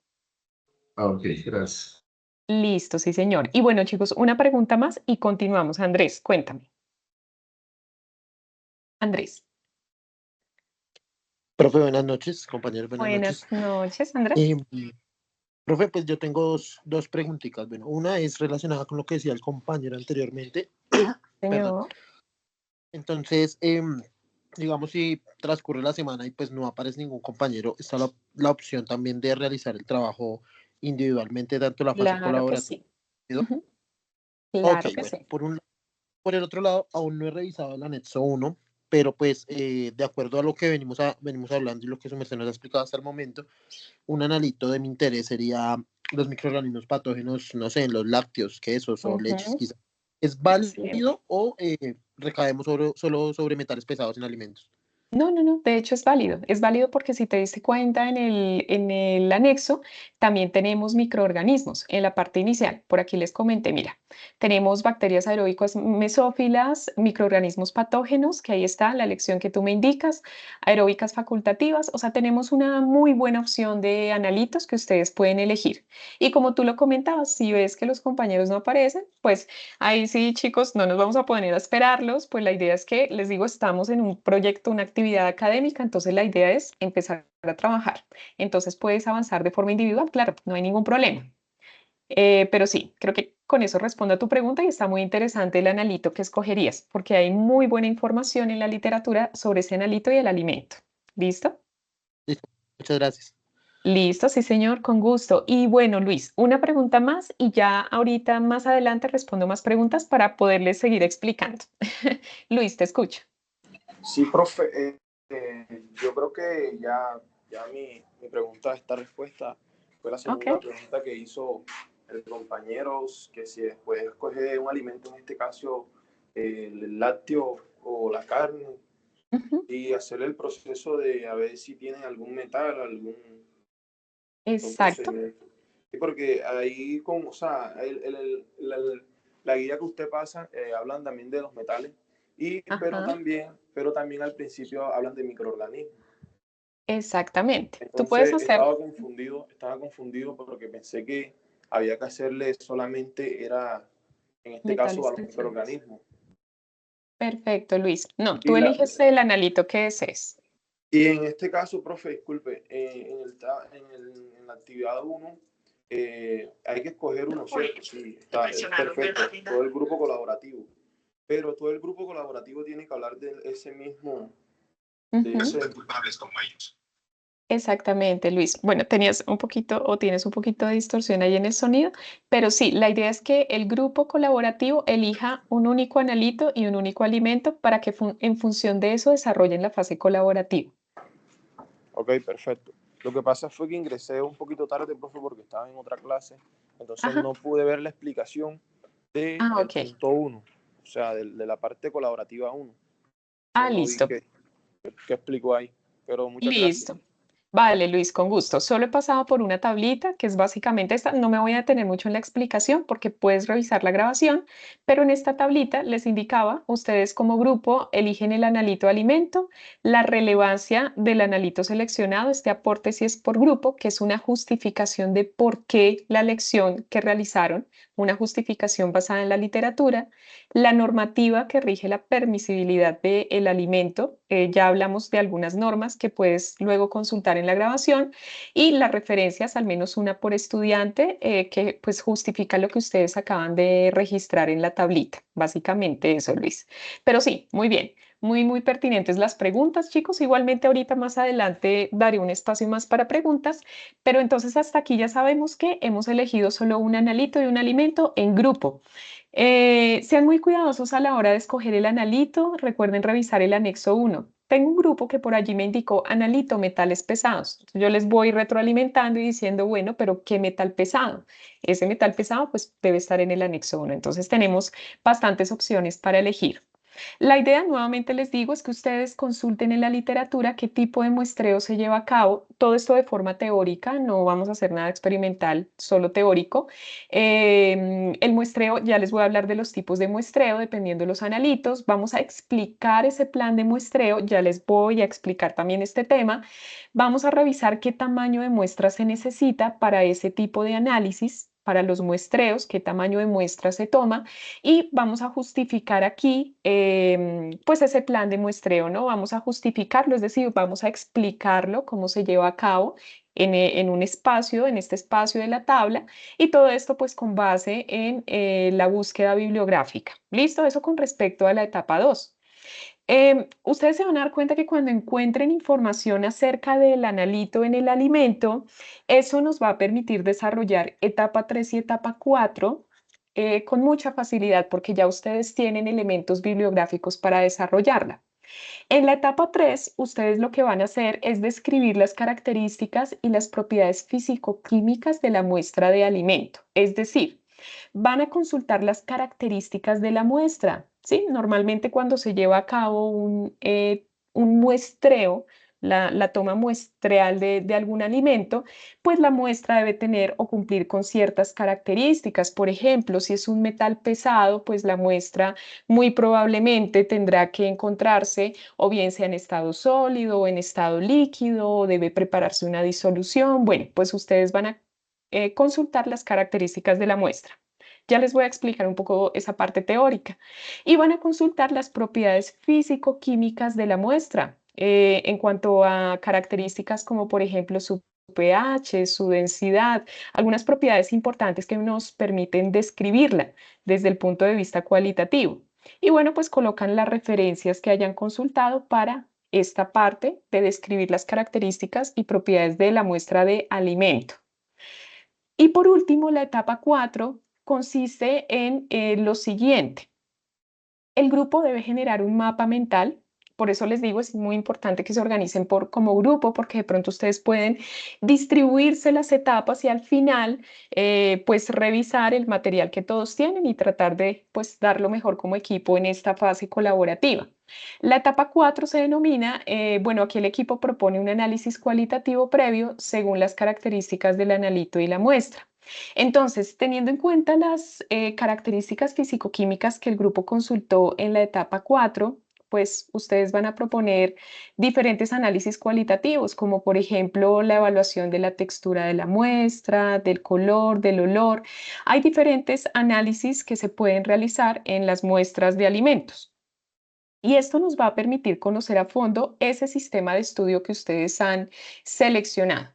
Ah, ok, gracias. Listo, sí señor. Y bueno chicos, una pregunta más y continuamos. Andrés, cuéntame. Andrés. Profe, buenas noches, compañeros, buenas noches. Buenas noches, Andrés. Eh, Profe, pues yo tengo dos preguntitas. Bueno, una es relacionada con lo que decía el compañero anteriormente. Perdón. Señor. Entonces, digamos, si transcurre la semana y pues no aparece ningún compañero, está la opción también de realizar el trabajo individualmente, tanto la fase Claro que colaborativa. sí. Ujú. Ok, Claro que bueno, sí. por el otro lado, aún no he revisado el anexo 1, pero pues de acuerdo a lo que venimos hablando y lo que su merced nos ha explicado hasta el momento, un analito de mi interés sería los microorganismos patógenos, no sé, en los lácteos, quesos o leches, Ujú. quizás. ¿Es Excelente. válido o recaemos solo sobre metales pesados en alimentos? No, no, no, de hecho es válido porque si te diste cuenta en el anexo, también tenemos microorganismos en la parte inicial. Por aquí les comenté, mira, tenemos bacterias aeróbicas mesófilas, microorganismos patógenos, que ahí está la lección que tú me indicas, aeróbicas facultativas, o sea, tenemos una muy buena opción de analitos que ustedes pueden elegir. Y como tú lo comentabas, si ves que los compañeros no aparecen, pues ahí sí, chicos, no nos vamos a poner a esperarlos, pues la idea es que, les digo, estamos en un proyecto, una actividad académica, entonces la idea es empezar a trabajar. Entonces puedes avanzar de forma individual, claro, no hay ningún problema. Pero sí, creo que con eso respondo a tu pregunta y está muy interesante el analito que escogerías, porque hay muy buena información en la literatura sobre ese analito y el alimento. ¿Listo? Listo, muchas gracias. Listo, sí, señor, con gusto. Y bueno, Luis, una pregunta más y ya ahorita más adelante respondo más preguntas para poderles seguir explicando. Luis, te escucho. Sí, profe, yo creo que ya mi pregunta está respuesta. Fue la Ok. segunda pregunta que hizo el compañero, que si después escoge un alimento, en este caso el lácteo o la carne, Ujú. y hacerle el proceso de a ver si tienen algún metal, algún Exacto. procedimiento. Sí, porque ahí, o sea, la guía que usted pasa, hablan también de los metales, Ajá. pero también al principio hablan de microorganismos. Exactamente. Tú puedes Entonces hacer. estaba confundido porque pensé que había que hacerle solamente, era, en este caso, Metales a los pesados. microorganismos. Perfecto, Luis. No, Y, tú eliges el analito que desees. y en este caso, profe, disculpe, en la actividad 1 hay que escoger uno, ¿cierto? Sí, es perfecto, todo el grupo colaborativo. Pero todo el grupo colaborativo tiene que hablar de ese mismo, de Ujú. ese, Exactamente, Luis. Bueno, tenías un poquito o tienes un poquito de distorsión ahí en el sonido, pero sí, la idea es que el grupo colaborativo elija un único analito y un único alimento para que en función de eso desarrollen la fase colaborativa. Ok, perfecto. Lo que pasa fue que ingresé un poquito tarde, profe, porque estaba en otra clase, entonces Ajá. no pude ver la explicación del Ah, ok. punto 1, o sea, de la parte colaborativa 1. Ah, Entonces no vi listo. qué explicó ahí, pero muchas gracias. Listo. Vale, Luis, con gusto. Solo he pasado por una tablita que es básicamente esta. No me voy a detener mucho en la explicación porque puedes revisar la grabación, pero en esta tablita les indicaba, ustedes como grupo eligen el analito de alimento, la relevancia del analito seleccionado, este aporte si es por grupo, que es una justificación de por qué la elección que realizaron, una justificación basada en la literatura, la normativa que rige la permisibilidad del alimento, ya hablamos de algunas normas que puedes luego consultar en la grabación, y las referencias, al menos una por estudiante, que pues justifica lo que ustedes acaban de registrar en la tablita. Básicamente eso, Luis. Pero sí, muy bien. Muy pertinentes las preguntas, chicos. Igualmente ahorita más adelante daré un espacio más para preguntas, pero entonces hasta aquí ya sabemos que hemos elegido solo un analito y un alimento en grupo. Sean muy cuidadosos a la hora de escoger el analito. Recuerden revisar el anexo 1. Tengo un grupo que por allí me indicó analito, metales pesados. Yo les voy retroalimentando y diciendo, bueno, pero ¿qué metal pesado? Ese metal pesado pues debe estar en el anexo 1. Entonces tenemos bastantes opciones para elegir. La idea, nuevamente les digo, es que ustedes consulten en la literatura qué tipo de muestreo se lleva a cabo. Todo esto de forma teórica, no vamos a hacer nada experimental, solo teórico. El muestreo, ya les voy a hablar de los tipos de muestreo, dependiendo de los analitos. Vamos a explicar ese plan de muestreo, ya les voy a explicar también este tema. Vamos a revisar qué tamaño de muestra se necesita para ese tipo de análisis, para los muestreos, qué tamaño de muestra se toma, y vamos a justificar aquí pues ese plan de muestreo, ¿no? Vamos a justificarlo, es decir, vamos a explicarlo, cómo se lleva a cabo en un espacio, en este espacio de la tabla, y todo esto pues con base en la búsqueda bibliográfica. ¿Listo? Eso con respecto a la etapa 2. Ustedes se van a dar cuenta que cuando encuentren información acerca del analito en el alimento, eso nos va a permitir desarrollar etapa 3 y etapa 4 con mucha facilidad porque ya ustedes tienen elementos bibliográficos para desarrollarla. En la etapa 3, ustedes lo que van a hacer es describir las características y las propiedades físico-químicas de la muestra de alimento, es decir, van a consultar las características de la muestra, ¿sí? Normalmente cuando se lleva a cabo un muestreo, la toma muestreal de algún alimento, pues la muestra debe tener o cumplir con ciertas características. Por ejemplo, si es un metal pesado, pues la muestra muy probablemente tendrá que encontrarse o bien sea en estado sólido o en estado líquido, o debe prepararse una disolución. Bueno, pues ustedes van a consultar las características de la muestra. Ya les voy a explicar un poco esa parte teórica. Y van a consultar las propiedades físico-químicas de la muestra en cuanto a características como por ejemplo su pH, su densidad, algunas propiedades importantes que nos permiten describirla desde el punto de vista cualitativo. Y bueno, pues colocan las referencias que hayan consultado para esta parte de describir las características y propiedades de la muestra de alimento. Y por último, la etapa 4 consiste en lo siguiente. El grupo debe generar un mapa mental. Por eso les digo, es muy importante que se organicen como grupo, porque de pronto ustedes pueden distribuirse las etapas y al final, pues revisar el material que todos tienen y tratar de, pues, dar lo mejor como equipo en esta fase colaborativa. La etapa 4 se denomina, bueno, aquí el equipo propone un análisis cualitativo previo según las características del analito y la muestra. Entonces, teniendo en cuenta las características físico-químicas que el grupo consultó en la etapa 4, pues ustedes van a proponer diferentes análisis cualitativos, como por ejemplo la evaluación de la textura de la muestra, del color, del olor. Hay diferentes análisis que se pueden realizar en las muestras de alimentos. Y esto nos va a permitir conocer a fondo ese sistema de estudio que ustedes han seleccionado.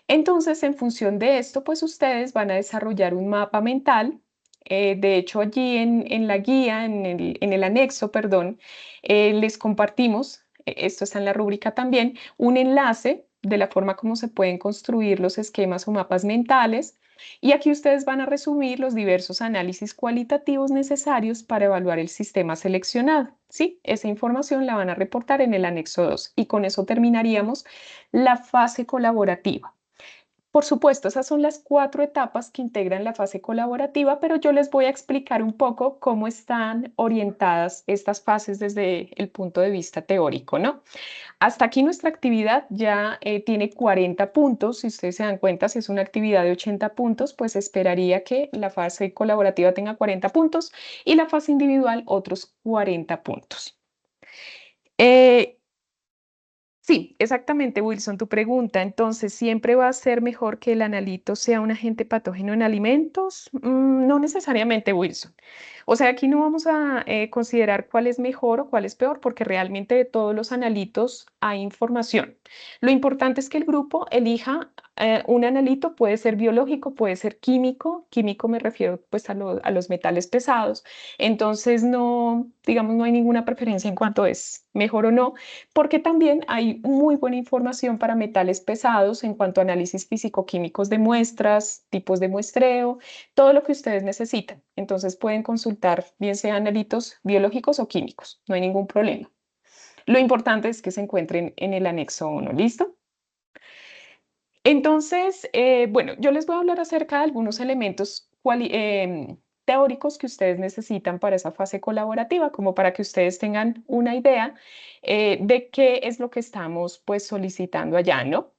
Entonces, en función de esto, pues ustedes van a desarrollar un mapa mental. De hecho, allí en la guía, en el anexo, perdón, les compartimos, esto está en la rúbrica también, un enlace de la forma como se pueden construir los esquemas o mapas mentales. Y aquí ustedes van a resumir los diversos análisis cualitativos necesarios para evaluar el sistema seleccionado. Sí, esa información la van a reportar en el anexo 2 y con eso terminaríamos la fase colaborativa. Por supuesto, esas son las 4 etapas que integran la fase colaborativa, pero yo les voy a explicar un poco cómo están orientadas estas fases desde el punto de vista teórico, ¿no? Hasta aquí nuestra actividad ya tiene 40 puntos. Si ustedes se dan cuenta, si es una actividad de 80 puntos, pues esperaría que la fase colaborativa tenga 40 puntos y la fase individual otros 40 puntos. Sí, exactamente, Wilson, tu pregunta. Entonces, ¿siempre va a ser mejor que el analito sea un agente patógeno en alimentos? No necesariamente, Wilson. O sea, aquí no vamos a considerar cuál es mejor o cuál es peor, porque realmente de todos los analitos hay información. Lo importante es que el grupo elija un analito, puede ser biológico, puede ser químico. Químico me refiero pues a los metales pesados. Entonces, no, digamos, no hay ninguna preferencia en cuanto es mejor o no, porque también hay muy buena información para metales pesados en cuanto a análisis físico-químicos de muestras, tipos de muestreo, todo lo que ustedes necesitan. Entonces pueden consultar bien sean analitos biológicos o químicos, no hay ningún problema. Lo importante es que se encuentren en el anexo 1, ¿listo? Entonces, bueno, yo les voy a hablar acerca de algunos elementos teóricos que ustedes necesitan para esa fase colaborativa, como para que ustedes tengan una idea de qué es lo que estamos pues solicitando allá, ¿no?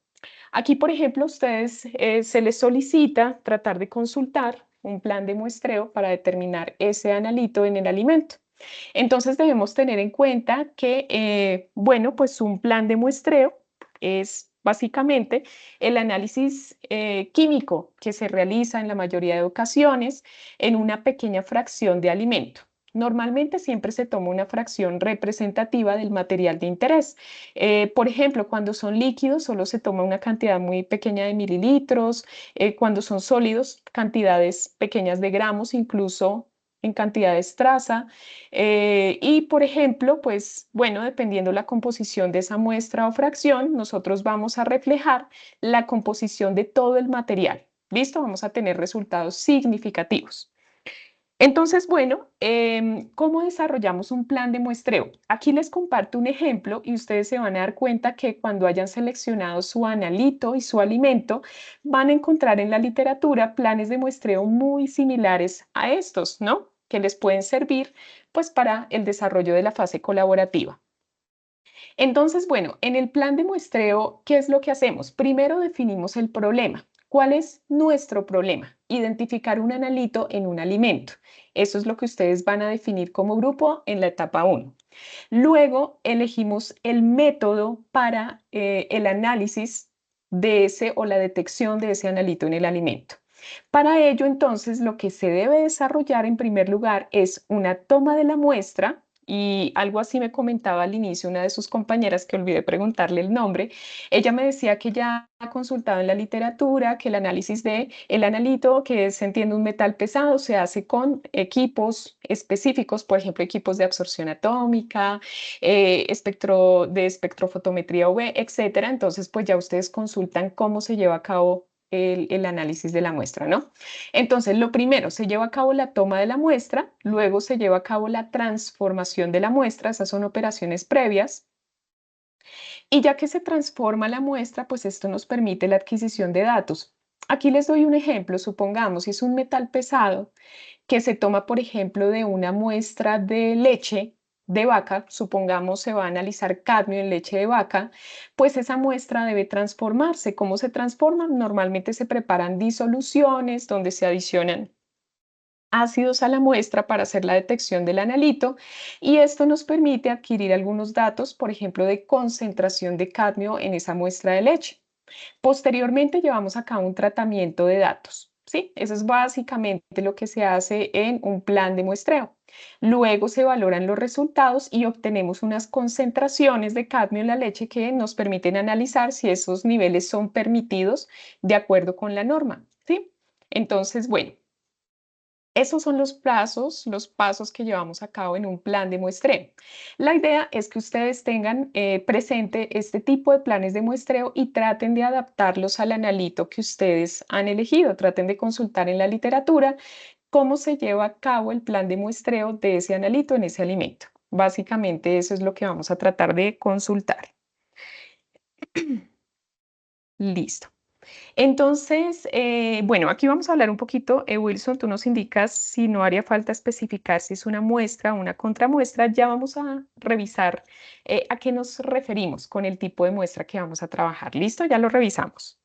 Aquí, por ejemplo, a ustedes se les solicita tratar de consultar un plan de muestreo para determinar ese analito en el alimento. Entonces debemos tener en cuenta que, bueno, pues un plan de muestreo es básicamente el análisis químico que se realiza en la mayoría de ocasiones en una pequeña fracción de alimento. Normalmente siempre se toma una fracción representativa del material de interés. Por ejemplo, cuando son líquidos solo se toma una cantidad muy pequeña de mililitros, cuando son sólidos cantidades pequeñas de gramos, incluso en cantidades traza. Y por ejemplo, pues bueno, dependiendo la composición de esa muestra o fracción, nosotros vamos a reflejar la composición de todo el material. ¿Listo? Vamos a tener resultados significativos. Entonces, bueno, ¿cómo desarrollamos un plan de muestreo? Aquí les comparto un ejemplo y ustedes se van a dar cuenta que cuando hayan seleccionado su analito y su alimento, van a encontrar en la literatura planes de muestreo muy similares a estos, ¿no? Que les pueden servir pues para el desarrollo de la fase colaborativa. Entonces, bueno, en el plan de muestreo, ¿qué es lo que hacemos? Primero definimos el problema. ¿Cuál es nuestro problema? Identificar un analito en un alimento. Eso es lo que ustedes van a definir como grupo en la etapa 1. Luego elegimos el método para el análisis de ese o la detección de ese analito en el alimento. Para ello, entonces, lo que se debe desarrollar en primer lugar es una toma de la muestra, y algo así me comentaba al inicio una de sus compañeras, que olvidé preguntarle el nombre. Ella me decía que ya ha consultado en la literatura que el análisis de el analito, que se entiende un metal pesado, se hace con equipos específicos, por ejemplo, equipos de absorción atómica, de espectrofotometría UV, etcétera. Entonces, pues ya ustedes consultan cómo se lleva a cabo el análisis de la muestra, ¿no? Entonces, lo primero, se lleva a cabo la toma de la muestra, luego se lleva a cabo la transformación de la muestra, esas son operaciones previas. Y ya que se transforma la muestra, pues esto nos permite la adquisición de datos. Aquí les doy un ejemplo, supongamos, si es un metal pesado que se toma, por ejemplo, de una muestra de leche de vaca, supongamos se va a analizar cadmio en leche de vaca, pues esa muestra debe transformarse. ¿Cómo se transforma? Normalmente se preparan disoluciones donde se adicionan ácidos a la muestra para hacer la detección del analito, y esto nos permite adquirir algunos datos, por ejemplo, de concentración de cadmio en esa muestra de leche. Posteriormente llevamos a cabo un tratamiento de datos. ¿Sí? Eso es básicamente lo que se hace en un plan de muestreo. Luego se valoran los resultados y obtenemos unas concentraciones de cadmio en la leche que nos permiten analizar si esos niveles son permitidos de acuerdo con la norma. ¿Sí? Entonces, bueno, esos son los pasos que llevamos a cabo en un plan de muestreo. La idea es que ustedes tengan presente este tipo de planes de muestreo y traten de adaptarlos al analito que ustedes han elegido. Traten de consultar en la literatura cómo se lleva a cabo el plan de muestreo de ese analito en ese alimento. Básicamente eso es lo que vamos a tratar de consultar. Listo. Entonces, bueno, aquí vamos a hablar un poquito, Wilson, tú nos indicas si no haría falta especificar si es una muestra o una contramuestra. Ya vamos a revisar a qué nos referimos con el tipo de muestra que vamos a trabajar. ¿Listo? Ya lo revisamos.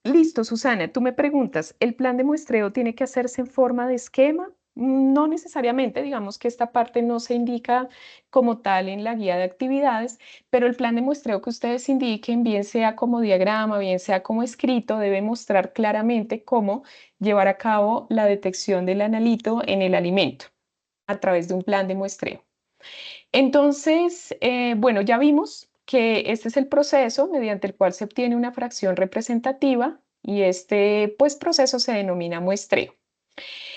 Listo, Susana, tú me preguntas, ¿el plan de muestreo tiene que hacerse en forma de esquema? No necesariamente, digamos que esta parte no se indica como tal en la guía de actividades, pero el plan de muestreo que ustedes indiquen, bien sea como diagrama, bien sea como escrito, debe mostrar claramente cómo llevar a cabo la detección del analito en el alimento a través de un plan de muestreo. Entonces, bueno, ya vimos que este es el proceso mediante el cual se obtiene una fracción representativa y este pues, proceso se denomina muestreo.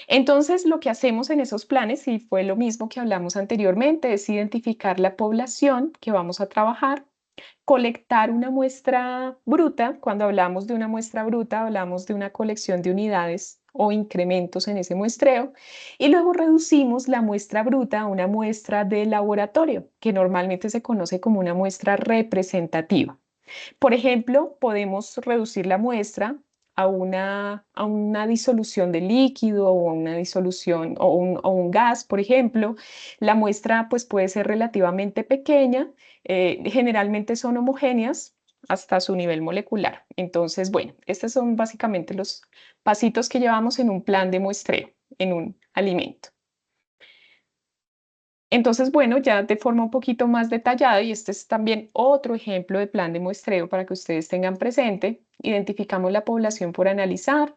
Entonces, lo que hacemos en esos planes, y fue lo mismo que hablamos anteriormente, es identificar la población que vamos a trabajar, colectar una muestra bruta. Cuando hablamos de una muestra bruta, hablamos de una colección de unidades o incrementos en ese muestreo, y luego reducimos la muestra bruta a una muestra de laboratorio, que normalmente se conoce como una muestra representativa. Por ejemplo, podemos reducir la muestra a una disolución de líquido o una disolución o un gas, por ejemplo. La muestra pues, puede ser relativamente pequeña, generalmente son homogéneas hasta su nivel molecular. Entonces, bueno, estos son básicamente los pasitos que llevamos en un plan de muestreo, en un alimento. Entonces, bueno, ya de forma un poquito más detallada, y este es también otro ejemplo de plan de muestreo para que ustedes tengan presente, identificamos la población por analizar,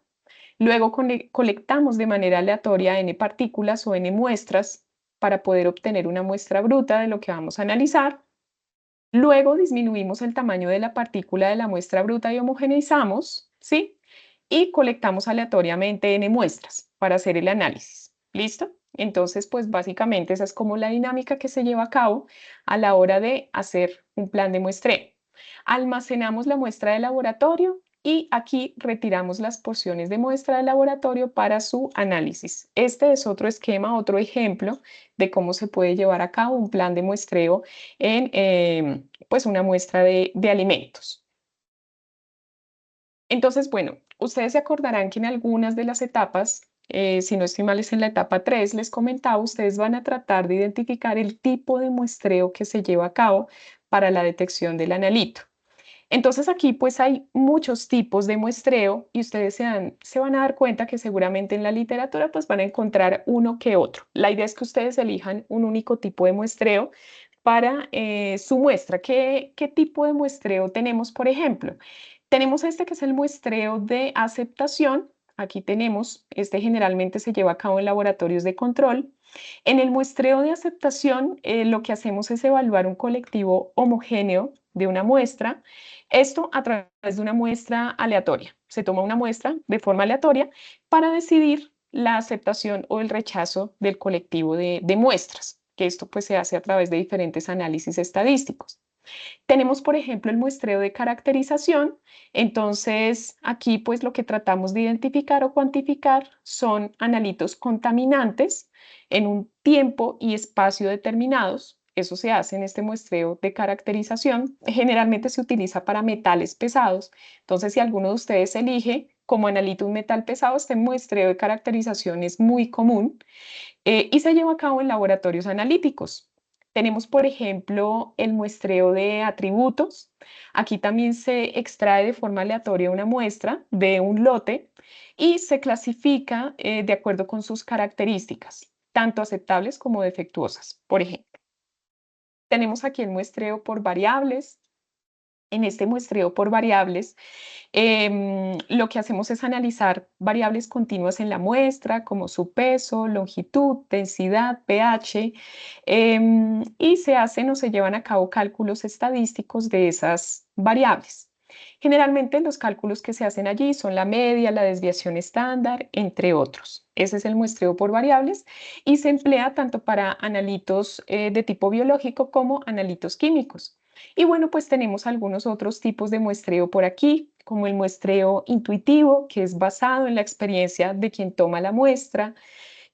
luego colectamos de manera aleatoria n partículas o n muestras para poder obtener una muestra bruta de lo que vamos a analizar, luego disminuimos el tamaño de la partícula de la muestra bruta y homogeneizamos, ¿sí? Y colectamos aleatoriamente n muestras para hacer el análisis. ¿Listo? Entonces, pues básicamente esa es como la dinámica que se lleva a cabo a la hora de hacer un plan de muestreo. Almacenamos la muestra de laboratorio y aquí retiramos las porciones de muestra de laboratorio para su análisis. Este es otro esquema, otro ejemplo de cómo se puede llevar a cabo un plan de muestreo en pues una muestra de alimentos. Entonces, bueno, ustedes se acordarán que en algunas de las etapas, si no estoy mal es en la etapa 3, les comentaba, ustedes van a tratar de identificar el tipo de muestreo que se lleva a cabo para la detección del analito. Entonces aquí pues hay muchos tipos de muestreo y ustedes se van a dar cuenta que seguramente en la literatura pues van a encontrar uno que otro. La idea es que ustedes elijan un único tipo de muestreo para su muestra. ¿Qué tipo de muestreo tenemos, por ejemplo? Tenemos este que es el muestreo de aceptación. Aquí tenemos, este generalmente se lleva a cabo en laboratorios de control. En el muestreo de aceptación, lo que hacemos es evaluar un colectivo homogéneo de una muestra, esto a través de una muestra aleatoria. Se toma una muestra de forma aleatoria para decidir la aceptación o el rechazo del colectivo de muestras, que esto pues se hace a través de diferentes análisis estadísticos. Tenemos, por ejemplo, el muestreo de caracterización. Entonces, aquí pues lo que tratamos de identificar o cuantificar son analitos contaminantes en un tiempo y espacio determinados. Eso se hace en este muestreo de caracterización. Generalmente se utiliza para metales pesados. Entonces, si alguno de ustedes elige como analito un metal pesado, este muestreo de caracterización es muy común y se lleva a cabo en laboratorios analíticos. Tenemos, por ejemplo, el muestreo de atributos. Aquí también se extrae de forma aleatoria una muestra de un lote y se clasifica de acuerdo con sus características, tanto aceptables como defectuosas, por ejemplo. Tenemos aquí el muestreo por variables. En este muestreo por variables, lo que hacemos es analizar variables continuas en la muestra, como su peso, longitud, densidad, pH, y se hacen o se llevan a cabo cálculos estadísticos de esas variables. Generalmente los cálculos que se hacen allí son la media, la desviación estándar, entre otros. Ese es el muestreo por variables y se emplea tanto para analitos de tipo biológico como analitos químicos. Y bueno, pues tenemos algunos otros tipos de muestreo por aquí, como el muestreo intuitivo, que es basado en la experiencia de quien toma la muestra.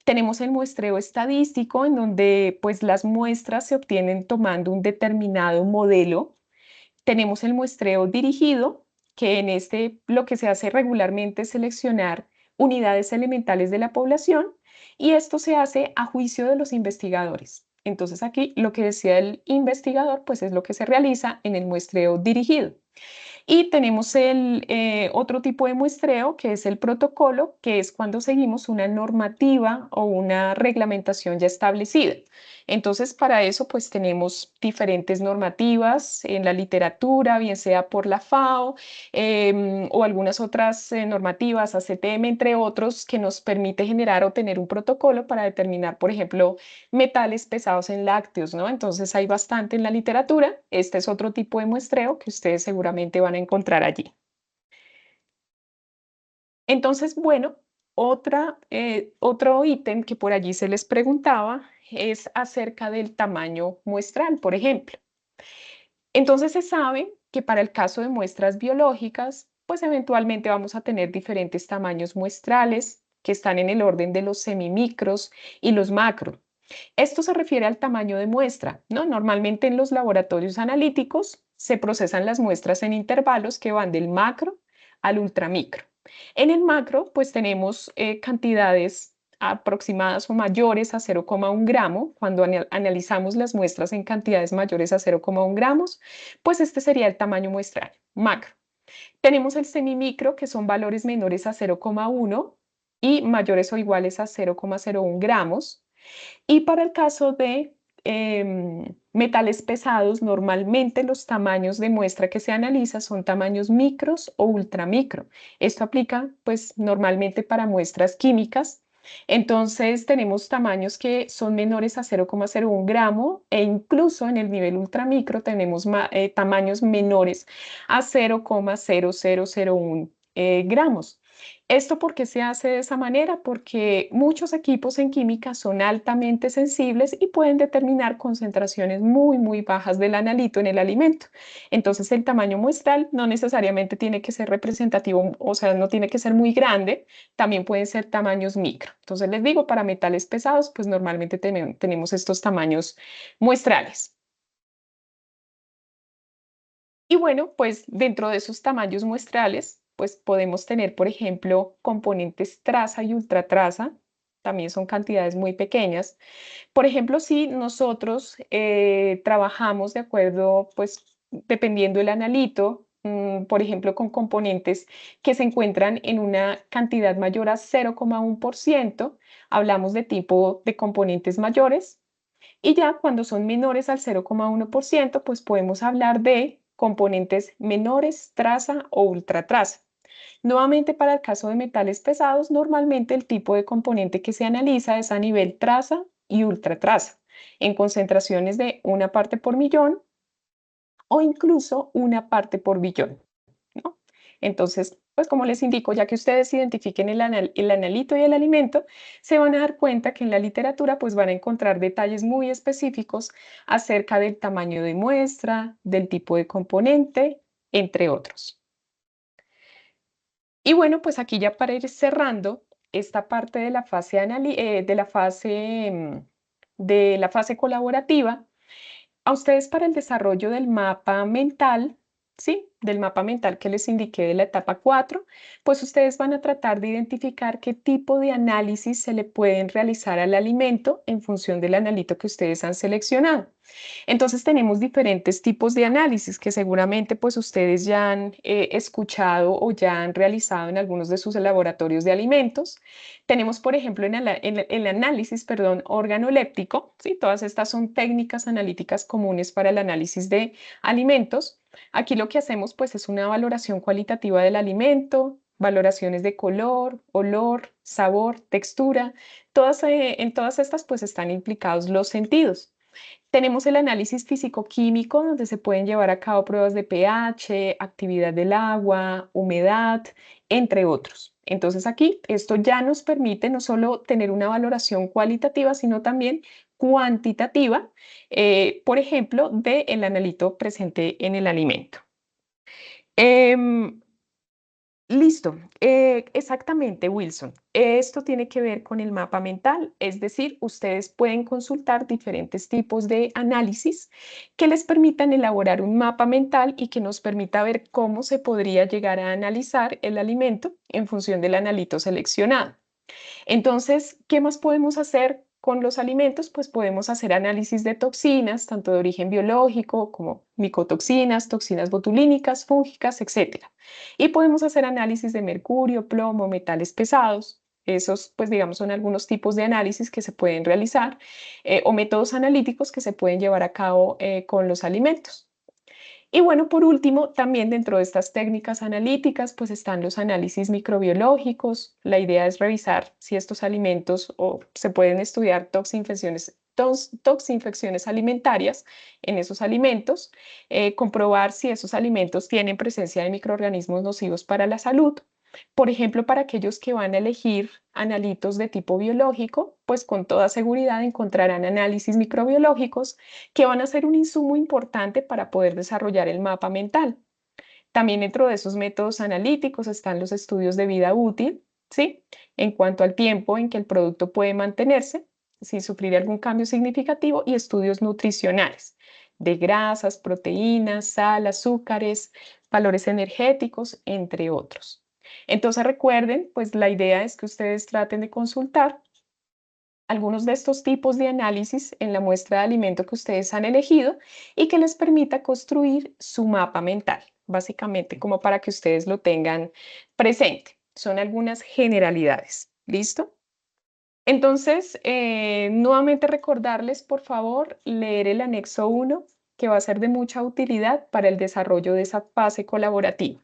Tenemos el muestreo estadístico, en donde pues las muestras se obtienen tomando un determinado modelo. Tenemos el muestreo dirigido, que en este lo que se hace regularmente es seleccionar unidades elementales de la población y esto se hace a juicio de los investigadores. Entonces aquí lo que decía el investigador pues es lo que se realiza en el muestreo dirigido. Y tenemos el otro tipo de muestreo, que es el protocolo, que es cuando seguimos una normativa o una reglamentación ya establecida. Entonces, para eso, pues tenemos diferentes normativas en la literatura, bien sea por la FAO o algunas otras normativas, ACTM, entre otros, que nos permite generar o tener un protocolo para determinar, por ejemplo, metales pesados en lácteos, ¿no? Entonces hay bastante en la literatura. Este es otro tipo de muestreo que ustedes seguramente van a encontrar allí. Entonces, bueno, otro ítem que por allí se les preguntaba es acerca del tamaño muestral, por ejemplo. Entonces se sabe que para el caso de muestras biológicas, pues eventualmente vamos a tener diferentes tamaños muestrales que están en el orden de los semimicros y los macros. Esto se refiere al tamaño de muestra, ¿no? Normalmente en los laboratorios analíticos se procesan las muestras en intervalos que van del macro al ultramicro. En el macro, pues tenemos cantidades aproximadas o mayores a 0,1 gramo. Cuando analizamos las muestras en cantidades mayores a 0,1 gramos, pues este sería el tamaño muestral, macro. Tenemos el semimicro, que son valores menores a 0,1 y mayores o iguales a 0,01 gramos. Y para el caso de metales pesados, normalmente los tamaños de muestra que se analiza son tamaños micros o ultramicro. Esto aplica pues normalmente para muestras químicas. Entonces tenemos tamaños que son menores a 0,01 gramo e incluso en el nivel ultramicro tenemos tamaños menores a 0,0001 gramos. ¿Esto por qué se hace de esa manera? Porque muchos equipos en química son altamente sensibles y pueden determinar concentraciones muy bajas del analito en el alimento. Entonces, el tamaño muestral no necesariamente tiene que ser representativo, o sea, no tiene que ser muy grande, también pueden ser tamaños micro. Entonces, les digo, para metales pesados, pues normalmente tenemos estos tamaños muestrales. Y bueno, pues dentro de esos tamaños muestrales, pues podemos tener, por ejemplo, componentes traza y ultratraza, también son cantidades muy pequeñas. Por ejemplo, si nosotros trabajamos de acuerdo, pues dependiendo del analito, por ejemplo, con componentes que se encuentran en una cantidad mayor a 0,1%, hablamos de tipo de componentes mayores. Y ya cuando son menores al 0,1%, pues podemos hablar de componentes menores, traza o ultratraza. Nuevamente, para el caso de metales pesados, normalmente el tipo de componente que se analiza es a nivel traza y ultratraza, en concentraciones de 1 parte por millón o incluso 1 parte por billón, ¿no? Entonces, pues como les indico, ya que ustedes identifiquen el analito y el alimento, se van a dar cuenta que en la literatura pues van a encontrar detalles muy específicos acerca del tamaño de muestra, del tipo de componente, entre otros. Y bueno, pues aquí ya para ir cerrando esta parte de la fase, de la fase colaborativa, a ustedes para el desarrollo del mapa mental, ¿sí? Del mapa mental que les indiqué de la etapa 4, pues ustedes van a tratar de identificar qué tipo de análisis se le pueden realizar al alimento en función del analito que ustedes han seleccionado. Entonces tenemos diferentes tipos de análisis que seguramente pues ustedes ya han escuchado o ya han realizado en algunos de sus laboratorios de alimentos. Tenemos, por ejemplo, el análisis, perdón, organoléptico, ¿sí? Todas estas son técnicas analíticas comunes para el análisis de alimentos. Aquí lo que hacemos pues es una valoración cualitativa del alimento, valoraciones de color, olor, sabor, textura. En todas estas pues están implicados los sentidos. Tenemos el análisis físico-químico, donde se pueden llevar a cabo pruebas de pH, actividad del agua, humedad, entre otros. Entonces aquí esto ya nos permite no solo tener una valoración cualitativa, sino también cuantitativa, por ejemplo, del analito presente en el alimento. Listo, exactamente, Wilson. Esto tiene que ver con el mapa mental, es decir, ustedes pueden consultar diferentes tipos de análisis que les permitan elaborar un mapa mental y que nos permita ver cómo se podría llegar a analizar el alimento en función del analito seleccionado. Entonces, ¿qué más podemos hacer con los alimentos? Pues podemos hacer análisis de toxinas, tanto de origen biológico como micotoxinas, toxinas botulínicas, fúngicas, etc. Y podemos hacer análisis de mercurio, plomo, metales pesados. Esos, pues digamos, son algunos tipos de análisis que se pueden realizar o métodos analíticos que se pueden llevar a cabo con los alimentos. Y bueno, por último, también dentro de estas técnicas analíticas, pues están los análisis microbiológicos. La idea es revisar si estos alimentos o se pueden estudiar toxinfecciones alimentarias en esos alimentos, comprobar si esos alimentos tienen presencia de microorganismos nocivos para la salud. Por ejemplo, para aquellos que van a elegir analitos de tipo biológico, pues con toda seguridad encontrarán análisis microbiológicos que van a ser un insumo importante para poder desarrollar el mapa mental. También dentro de esos métodos analíticos están los estudios de vida útil, ¿sí? En cuanto al tiempo en que el producto puede mantenerse sin sufrir algún cambio significativo y estudios nutricionales de grasas, proteínas, sal, azúcares, valores energéticos, entre otros. Entonces recuerden, pues la idea es que ustedes traten de consultar algunos de estos tipos de análisis en la muestra de alimento que ustedes han elegido y que les permita construir su mapa mental, básicamente como para que ustedes lo tengan presente. Son algunas generalidades. ¿Listo? Entonces, nuevamente recordarles, por favor, leer el anexo 1, que va a ser de mucha utilidad para el desarrollo de esa fase colaborativa.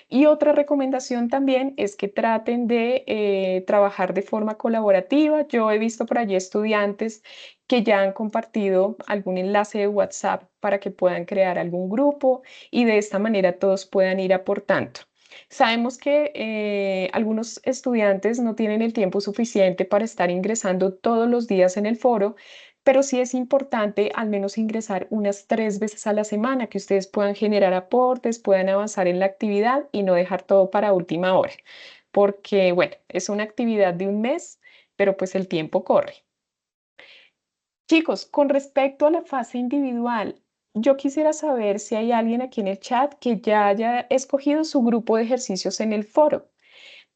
Y otra recomendación también es que traten de trabajar de forma colaborativa. Yo he visto por allí estudiantes que ya han compartido algún enlace de WhatsApp para que puedan crear algún grupo y de esta manera todos puedan ir aportando. Sabemos que algunos estudiantes no tienen el tiempo suficiente para estar ingresando todos los días en el foro, pero sí es importante al menos ingresar unas 3 veces a la semana, que ustedes puedan generar aportes, puedan avanzar en la actividad y no dejar todo para última hora, porque bueno, es una actividad de un mes, pero pues el tiempo corre. Chicos, con respecto a la fase individual, yo quisiera saber si hay alguien aquí en el chat que ya haya escogido su grupo de ejercicios en el foro,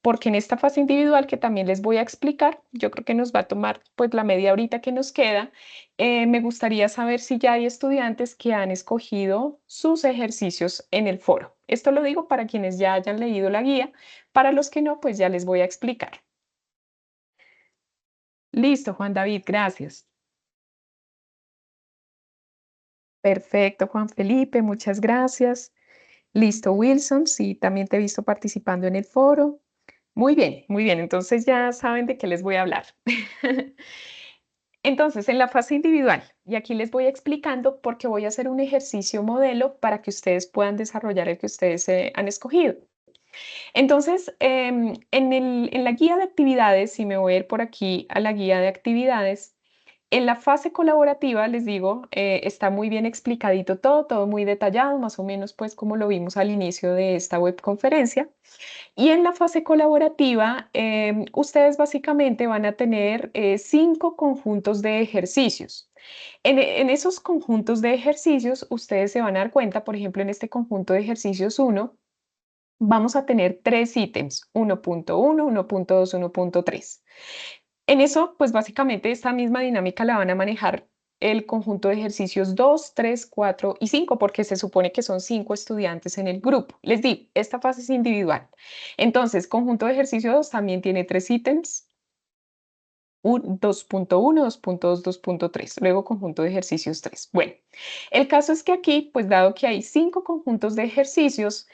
porque en esta fase individual que también les voy a explicar, yo creo que nos va a tomar pues la media horita que nos queda, me gustaría saber si ya hay estudiantes que han escogido sus ejercicios en el foro. Esto lo digo para quienes ya hayan leído la guía, para los que no, pues ya les voy a explicar. Listo, Juan David, gracias. Perfecto, Juan Felipe, muchas gracias. Listo, Wilson, sí, también te he visto participando en el foro. Muy bien, muy bien. Entonces ya saben de qué les voy a hablar. Entonces, en la fase individual, y aquí les voy explicando porque voy a hacer un ejercicio modelo para que ustedes puedan desarrollar el que ustedes han escogido. Entonces, en la guía de actividades, si me voy a ir por aquí a la guía de actividades, en la fase colaborativa, les digo, está muy bien explicadito todo muy detallado, más o menos pues como lo vimos al inicio de esta webconferencia. Y en la fase colaborativa, ustedes básicamente van a tener 5 conjuntos de ejercicios. En esos conjuntos de ejercicios, ustedes se van a dar cuenta, por ejemplo, en este conjunto de ejercicios 1, vamos a tener 3 ítems, 1.1, 1.2, 1.3. En eso, pues básicamente esta misma dinámica la van a manejar el conjunto de ejercicios 2, 3, 4 y 5, porque se supone que son 5 estudiantes en el grupo. Les digo, esta fase es individual. Entonces, conjunto de ejercicio 2 también tiene 3 ítems, 2.1, 2.2, 2.3, luego conjunto de ejercicios 3. Bueno, el caso es que aquí, pues dado que hay 5 conjuntos de ejercicios,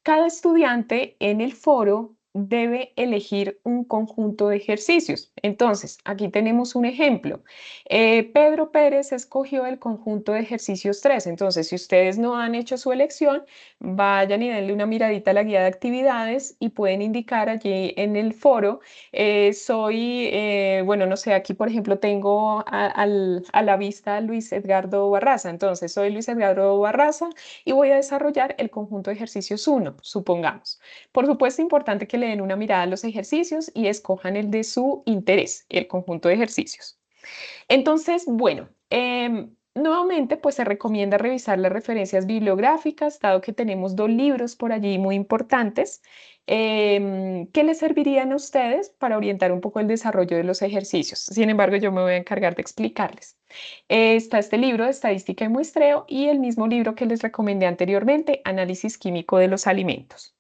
cada estudiante en el foro debe elegir un conjunto de ejercicios. Entonces, aquí tenemos un ejemplo. Pedro Pérez escogió el conjunto de ejercicios 3. Entonces, si ustedes no han hecho su elección, vayan y denle una miradita a la guía de actividades y pueden indicar allí en el foro, bueno, no sé, aquí por ejemplo tengo a la vista a Luis Edgardo Barraza. Entonces, soy Luis Edgardo Barraza y voy a desarrollar el conjunto de ejercicios 1, supongamos. Por supuesto, es importante que le den una mirada a los ejercicios y escojan el de su interés, el conjunto de ejercicios. Entonces, bueno, nuevamente pues se recomienda revisar las referencias bibliográficas, dado que tenemos 2 libros por allí muy importantes, que les servirían a ustedes para orientar un poco el desarrollo de los ejercicios. Sin embargo, yo me voy a encargar de explicarles. Está este libro de estadística y muestreo y el mismo libro que les recomendé anteriormente, Análisis químico de los alimentos.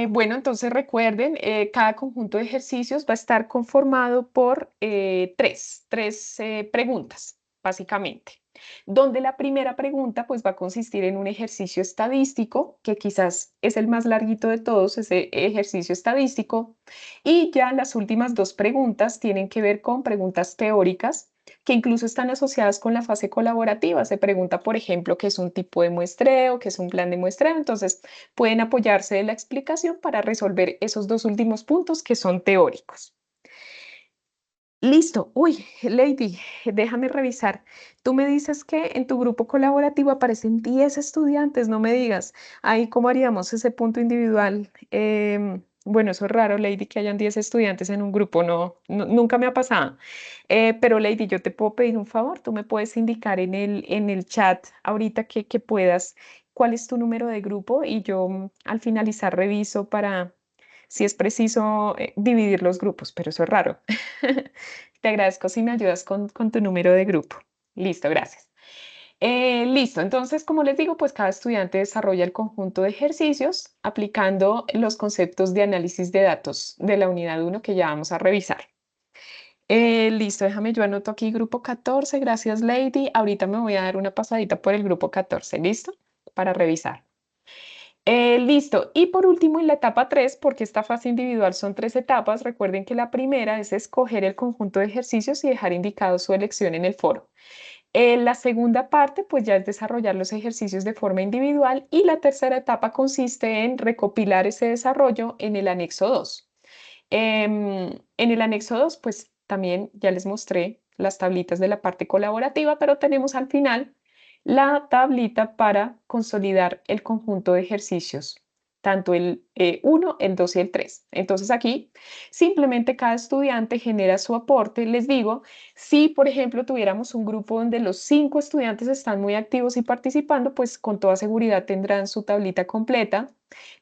Bueno, entonces recuerden, cada conjunto de ejercicios va a estar conformado por tres preguntas, básicamente. Donde la primera pregunta pues va a consistir en un ejercicio estadístico, que quizás es el más larguito de todos, ese ejercicio estadístico. Y ya las últimas 2 preguntas tienen que ver con preguntas teóricas que incluso están asociadas con la fase colaborativa. Se pregunta, por ejemplo, qué es un tipo de muestreo, qué es un plan de muestreo. Entonces, pueden apoyarse de la explicación para resolver esos 2 últimos puntos que son teóricos. Listo. Uy, Lady, déjame revisar. Tú me dices que en tu grupo colaborativo aparecen 10 estudiantes, no me digas. Ahí, ¿cómo haríamos ese punto individual? Bueno, eso es raro, Lady, que hayan 10 estudiantes en un grupo, nunca me ha pasado. Pero, Lady, yo te puedo pedir un favor. Tú me puedes indicar en el chat ahorita que puedas cuál es tu número de grupo y yo al finalizar reviso para si es preciso dividir los grupos, pero eso es raro. Te agradezco si me ayudas con tu número de grupo. Listo, gracias. Listo, entonces, como les digo, pues cada estudiante desarrolla el conjunto de ejercicios aplicando los conceptos de análisis de datos de la unidad 1 que ya vamos a revisar. Listo, déjame, yo anoto aquí grupo 14, gracias Lady. Ahorita me voy a dar una pasadita por el grupo 14, ¿listo? Para revisar. Listo. Y por último, en la etapa 3, porque esta fase individual son 3 etapas, recuerden que la primera es escoger el conjunto de ejercicios y dejar indicado su elección en el foro. La segunda parte, pues ya es desarrollar los ejercicios de forma individual y la tercera etapa consiste en recopilar ese desarrollo en el anexo 2. En el anexo 2, pues también ya les mostré las tablitas de la parte colaborativa, pero tenemos al final la tablita para consolidar el conjunto de ejercicios, tanto el 1, el 2 y el 3. Entonces aquí simplemente cada estudiante genera su aporte. Les digo, si por ejemplo tuviéramos un grupo donde los 5 estudiantes están muy activos y participando, pues con toda seguridad tendrán su tablita completa.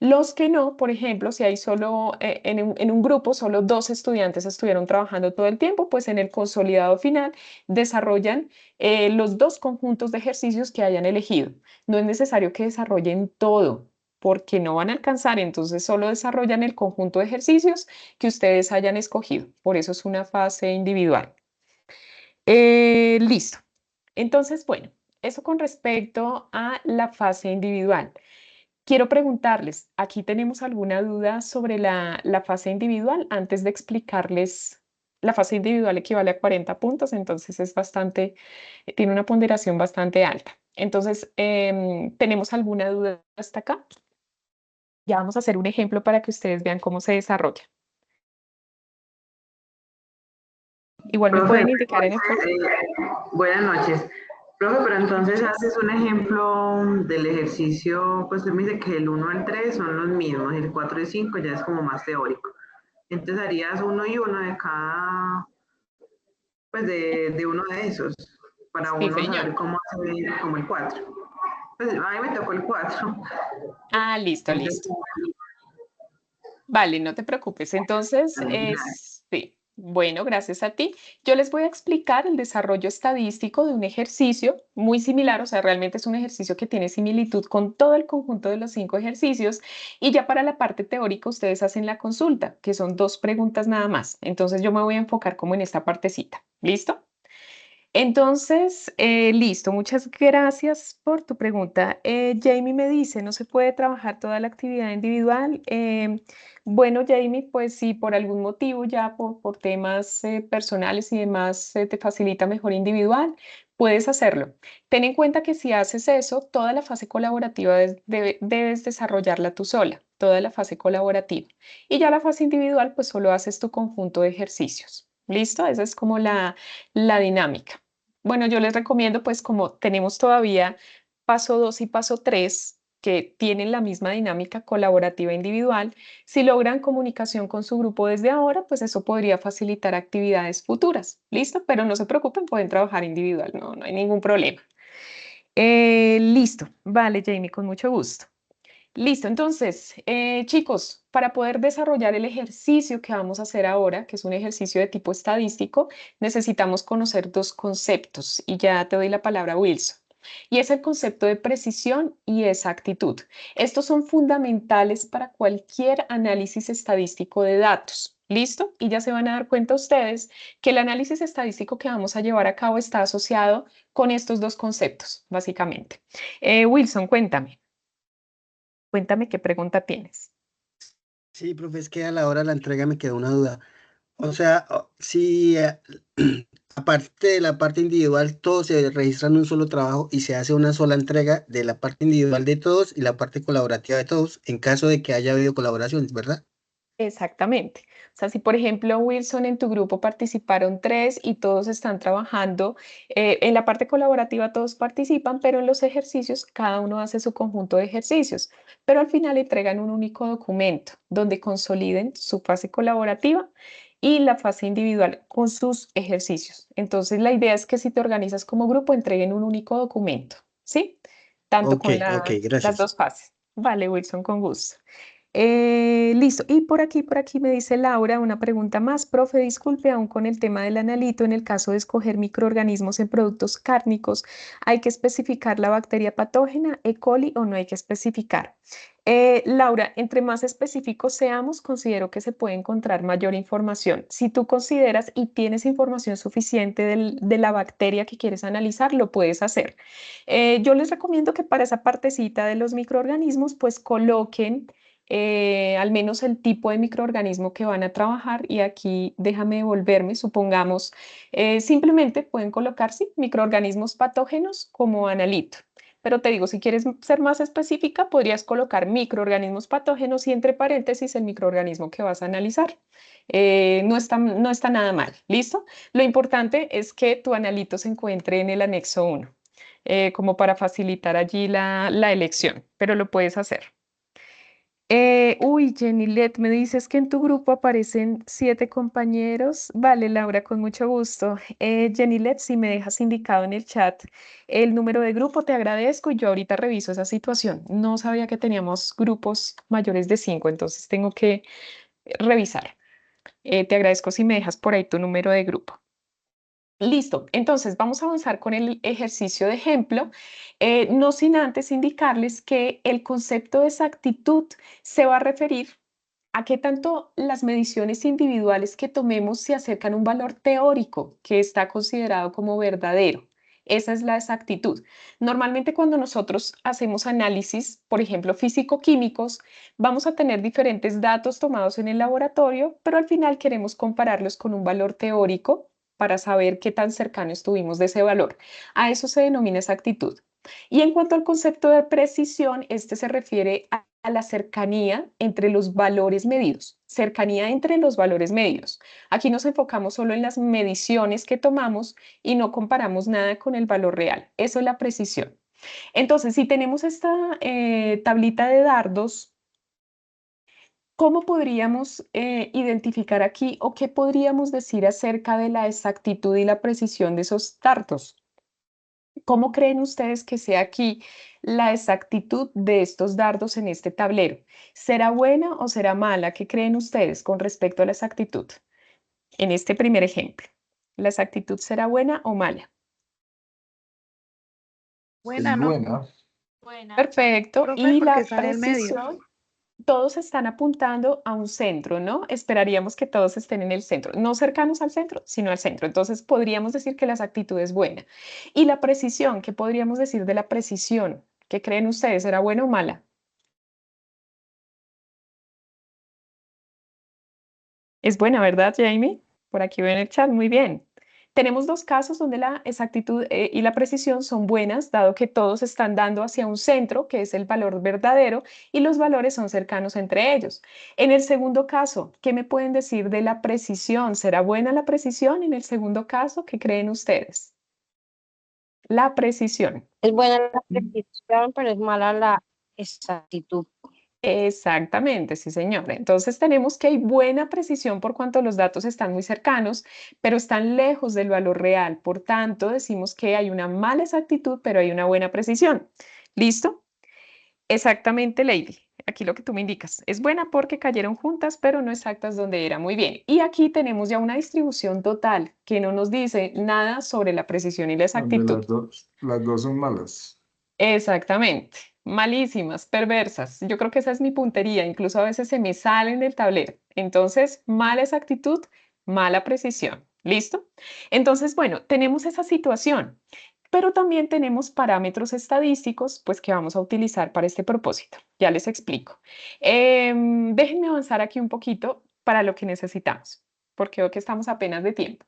Los que no, por ejemplo, si hay solo en un grupo, solo 2 estudiantes estuvieron trabajando todo el tiempo, pues en el consolidado final desarrollan los 2 conjuntos de ejercicios que hayan elegido. No es necesario que desarrollen todo porque no van a alcanzar, entonces solo desarrollan el conjunto de ejercicios que ustedes hayan escogido. Por eso es una fase individual. Listo. Entonces, bueno, eso con respecto a la fase individual. Quiero preguntarles, ¿aquí tenemos alguna duda sobre la fase individual? Antes de explicarles, la fase individual equivale a 40 puntos, entonces es bastante, tiene una ponderación bastante alta. Entonces, ¿tenemos alguna duda hasta acá? Ya vamos a hacer un ejemplo para que ustedes vean cómo se desarrolla. Igual me Profe, pueden indicar en el foro. buenas noches. Profe, pero entonces haces un ejemplo del ejercicio, pues usted me dice que el 1 al 3 son los mismos, el 4 y 5 ya es como más teórico. Entonces harías 1 y 1 de cada, pues de uno de esos, para Sí, uno señor. saber cómo hacer como el 4. Pues a mí me tocó el 4. Ah, listo, Entonces, listo. Vale, no te preocupes. Entonces, sí. Bueno, gracias a ti. Yo les voy a explicar el desarrollo estadístico de un ejercicio muy similar, o sea, realmente es un ejercicio que tiene similitud con todo el conjunto de los 5 ejercicios y ya para la parte teórica ustedes hacen la consulta, que son 2 preguntas nada más. Entonces yo me voy a enfocar como en esta partecita. ¿Listo? Entonces, listo, muchas gracias por tu pregunta. Jamie me dice, ¿no se puede trabajar toda la actividad individual? Bueno, Jamie, pues si por algún motivo ya por temas personales y demás te facilita mejor individual, puedes hacerlo. Ten en cuenta que si haces eso, toda la fase colaborativa debes desarrollarla tú sola, toda la fase colaborativa. Y ya la fase individual, pues solo haces tu conjunto de ejercicios. ¿Listo? Esa es como la dinámica. Bueno, yo les recomiendo, pues como tenemos todavía paso 2 y paso 3 que tienen la misma dinámica colaborativa individual, si logran comunicación con su grupo desde ahora, pues eso podría facilitar actividades futuras. ¿Listo? Pero no se preocupen, pueden trabajar individual, no hay ningún problema. Listo. Vale, Jamie, con mucho gusto. Listo, entonces, chicos, para poder desarrollar el ejercicio que vamos a hacer ahora, que es un ejercicio de tipo estadístico, necesitamos conocer dos conceptos y ya te doy la palabra, Wilson. Y es el concepto de precisión y exactitud. Estos son fundamentales para cualquier análisis estadístico de datos. ¿Listo? Y ya se van a dar cuenta ustedes que el análisis estadístico que vamos a llevar a cabo está asociado con estos dos conceptos, básicamente. Wilson, cuéntame. Cuéntame qué pregunta tienes. Sí, profe, es que a la hora de la entrega me quedó una duda. O sea, si aparte de la parte individual, todos se registran en un solo trabajo y se hace una sola entrega de la parte individual de todos y la parte colaborativa de todos, en caso de que haya habido colaboraciones, ¿verdad? Exactamente. O sea, si por ejemplo, Wilson, en tu grupo participaron 3 y todos están trabajando, en la parte colaborativa todos participan, pero en los ejercicios cada uno hace su conjunto de ejercicios, pero al final entregan un único documento donde consoliden su fase colaborativa y la fase individual con sus ejercicios. Entonces, la idea es que si te organizas como grupo, entreguen un único documento, ¿sí? Tanto Ok, con ok, las gracias. dos fases. Vale, Wilson, con gusto. Listo. Y por aquí me dice Laura una pregunta más. Profe, disculpe, aún con el tema del analito, en el caso de escoger microorganismos en productos cárnicos, ¿hay que especificar la bacteria patógena, E. coli, o no hay que especificar? Laura, entre más específicos seamos, considero que se puede encontrar mayor información. Si tú consideras y tienes información suficiente de la bacteria que quieres analizar, lo puedes hacer. Yo les recomiendo que para esa partecita de los microorganismos, pues coloquen al menos el tipo de microorganismo que van a trabajar y aquí déjame devolverme, supongamos, simplemente pueden colocar, sí, microorganismos patógenos como analito. Pero te digo, si quieres ser más específica, podrías colocar microorganismos patógenos y entre paréntesis el microorganismo que vas a analizar. No está nada mal, ¿listo? Lo importante es que tu analito se encuentre en el anexo 1, como para facilitar allí la elección, pero lo puedes hacer. Jenilet, me dices que en tu grupo aparecen 7 compañeros. Vale, Laura, con mucho gusto. Jenilet, si me dejas indicado en el chat el número de grupo, te agradezco y yo ahorita reviso esa situación. No sabía que teníamos grupos mayores de 5, entonces tengo que revisar. Te agradezco si me dejas por ahí tu número de grupo. Listo, entonces vamos a avanzar con el ejercicio de ejemplo, no sin antes indicarles que el concepto de exactitud se va a referir a qué tanto las mediciones individuales que tomemos se acercan a un valor teórico que está considerado como verdadero. Esa es la exactitud. Normalmente cuando nosotros hacemos análisis, por ejemplo, físico-químicos, vamos a tener diferentes datos tomados en el laboratorio, pero al final queremos compararlos con un valor teórico para saber qué tan cercano estuvimos de ese valor. A eso se denomina exactitud. Y en cuanto al concepto de precisión, este se refiere a la cercanía entre los valores medidos, cercanía entre los valores medidos. Aquí nos enfocamos solo en las mediciones que tomamos y no comparamos nada con el valor real. Eso es la precisión. Entonces, si tenemos esta tablita de dardos, ¿cómo podríamos identificar aquí o qué podríamos decir acerca de la exactitud y la precisión de esos dardos? ¿Cómo creen ustedes que sea aquí la exactitud de estos dardos en este tablero? ¿Será buena o será mala? ¿Qué creen ustedes con respecto a la exactitud? En este primer ejemplo, ¿la exactitud será buena o mala? Buena, Es ¿no? buena. Buena. Perfecto. Profe, ¿Y porque la está en el medio. precisión? todos están apuntando a un centro, ¿no? Esperaríamos que todos estén en el centro, no cercanos al centro, sino al centro. Entonces podríamos decir que la exactitud es buena. Y la precisión, ¿qué podríamos decir de la precisión? ¿Qué creen ustedes? ¿Era buena o mala? Es buena, ¿verdad, Jamie? Por aquí veo en el chat, muy bien. Tenemos dos casos donde la exactitud y la precisión son buenas, dado que todos están dando hacia un centro, que es el valor verdadero, y los valores son cercanos entre ellos. En el segundo caso, ¿qué me pueden decir de la precisión? ¿Será buena la precisión en el segundo caso? ¿Qué creen ustedes? La precisión. Es buena la precisión, pero es mala la exactitud. Exactamente, sí, señor. Entonces tenemos que hay buena precisión por cuanto los datos están muy cercanos, pero están lejos del valor real. Por tanto, decimos que hay una mala exactitud, pero hay una buena precisión. ¿Listo? Exactamente, Lady. Aquí lo que tú me indicas. Es buena porque cayeron juntas, pero no exactas donde era. Muy bien. Y aquí tenemos ya una distribución total que no nos dice nada sobre la precisión y la Donde exactitud. las dos son malas. Exactamente, malísimas, perversas. Yo creo que esa es mi puntería, incluso a veces se me sale en el tablero. Entonces, mala exactitud, mala precisión. ¿Listo? Entonces, bueno, tenemos esa situación, pero también tenemos parámetros estadísticos, pues que vamos a utilizar para este propósito. Ya les explico. Déjenme avanzar aquí un poquito para lo que necesitamos, porque veo que estamos apenas de tiempo.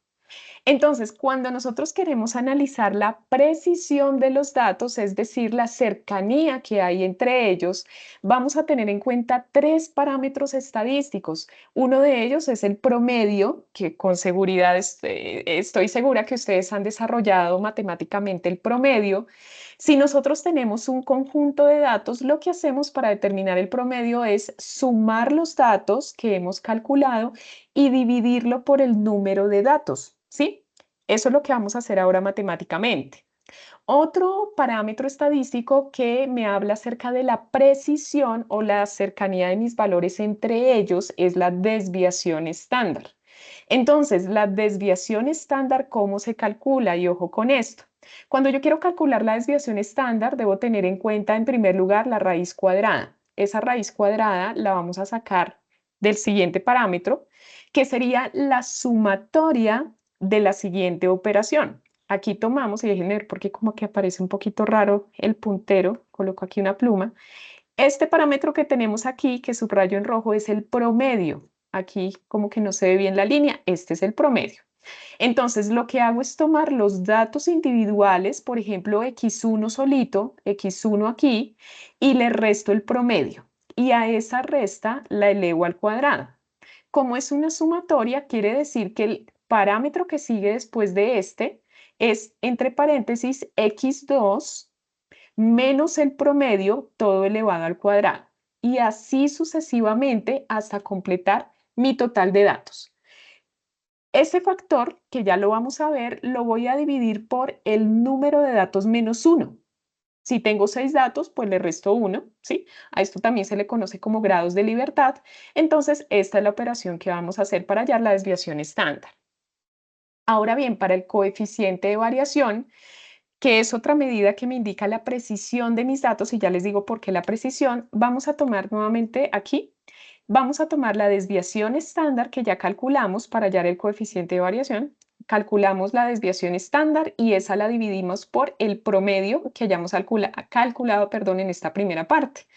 Entonces, cuando nosotros queremos analizar la precisión de los datos, es decir, la cercanía que hay entre ellos, vamos a tener en cuenta tres parámetros estadísticos. Uno de ellos es el promedio, que con seguridad estoy segura que ustedes han desarrollado matemáticamente el promedio. Si nosotros tenemos un conjunto de datos, lo que hacemos para determinar el promedio es sumar los datos que hemos calculado y dividirlo por el número de datos, ¿sí? Eso es lo que vamos a hacer ahora matemáticamente. Otro parámetro estadístico que me habla acerca de la precisión o la cercanía de mis valores entre ellos es la desviación estándar. Entonces, la desviación estándar, ¿cómo se calcula? Y ojo con esto. Cuando yo quiero calcular la desviación estándar, debo tener en cuenta en primer lugar la raíz cuadrada. Esa raíz cuadrada la vamos a sacar del siguiente parámetro, que sería la sumatoria de la siguiente operación. Aquí tomamos, y déjenme ver porque como que aparece un poquito raro el puntero, coloco aquí una pluma. Este parámetro que tenemos aquí, que subrayo en rojo, es el promedio. Aquí como que no se ve bien la línea, este es el promedio. Entonces, lo que hago es tomar los datos individuales, por ejemplo, X1 solito, X1 aquí, y le resto el promedio. Y a esa resta la elevo al cuadrado. Como es una sumatoria, quiere decir que el parámetro que sigue después de este es, entre paréntesis, X2 menos el promedio, todo elevado al cuadrado. Y así sucesivamente hasta completar mi total de datos. Ese factor, que ya lo vamos a ver, lo voy a dividir por el número de datos menos 1. Si tengo 6 datos, pues le resto 1, ¿sí? A esto también se le conoce como grados de libertad. Entonces, esta es la operación que vamos a hacer para hallar la desviación estándar. Ahora bien, para el coeficiente de variación, que es otra medida que me indica la precisión de mis datos, y ya les digo por qué la precisión, vamos a tomar nuevamente aquí, vamos a tomar la desviación estándar que ya calculamos para hallar el coeficiente de variación, calculamos la desviación estándar y esa la dividimos por el promedio que hayamos calculado, en esta primera parte.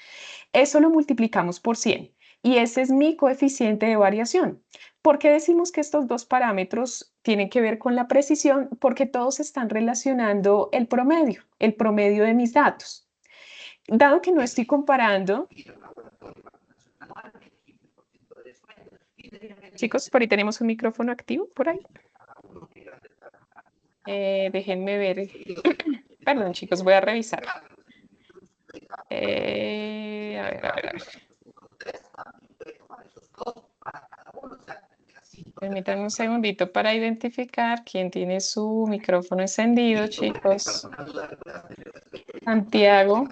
Eso lo multiplicamos por 100 y ese es mi coeficiente de variación. ¿Por qué decimos que estos dos parámetros tienen que ver con la precisión? Porque todos están relacionando el promedio de mis datos. Dado que no estoy comparando... Chicos, por ahí tenemos un micrófono activo, por ahí. Déjenme ver. Perdón, chicos, voy a revisar. A ver. Permítanme un segundito para identificar quién tiene su micrófono encendido, chicos. Santiago,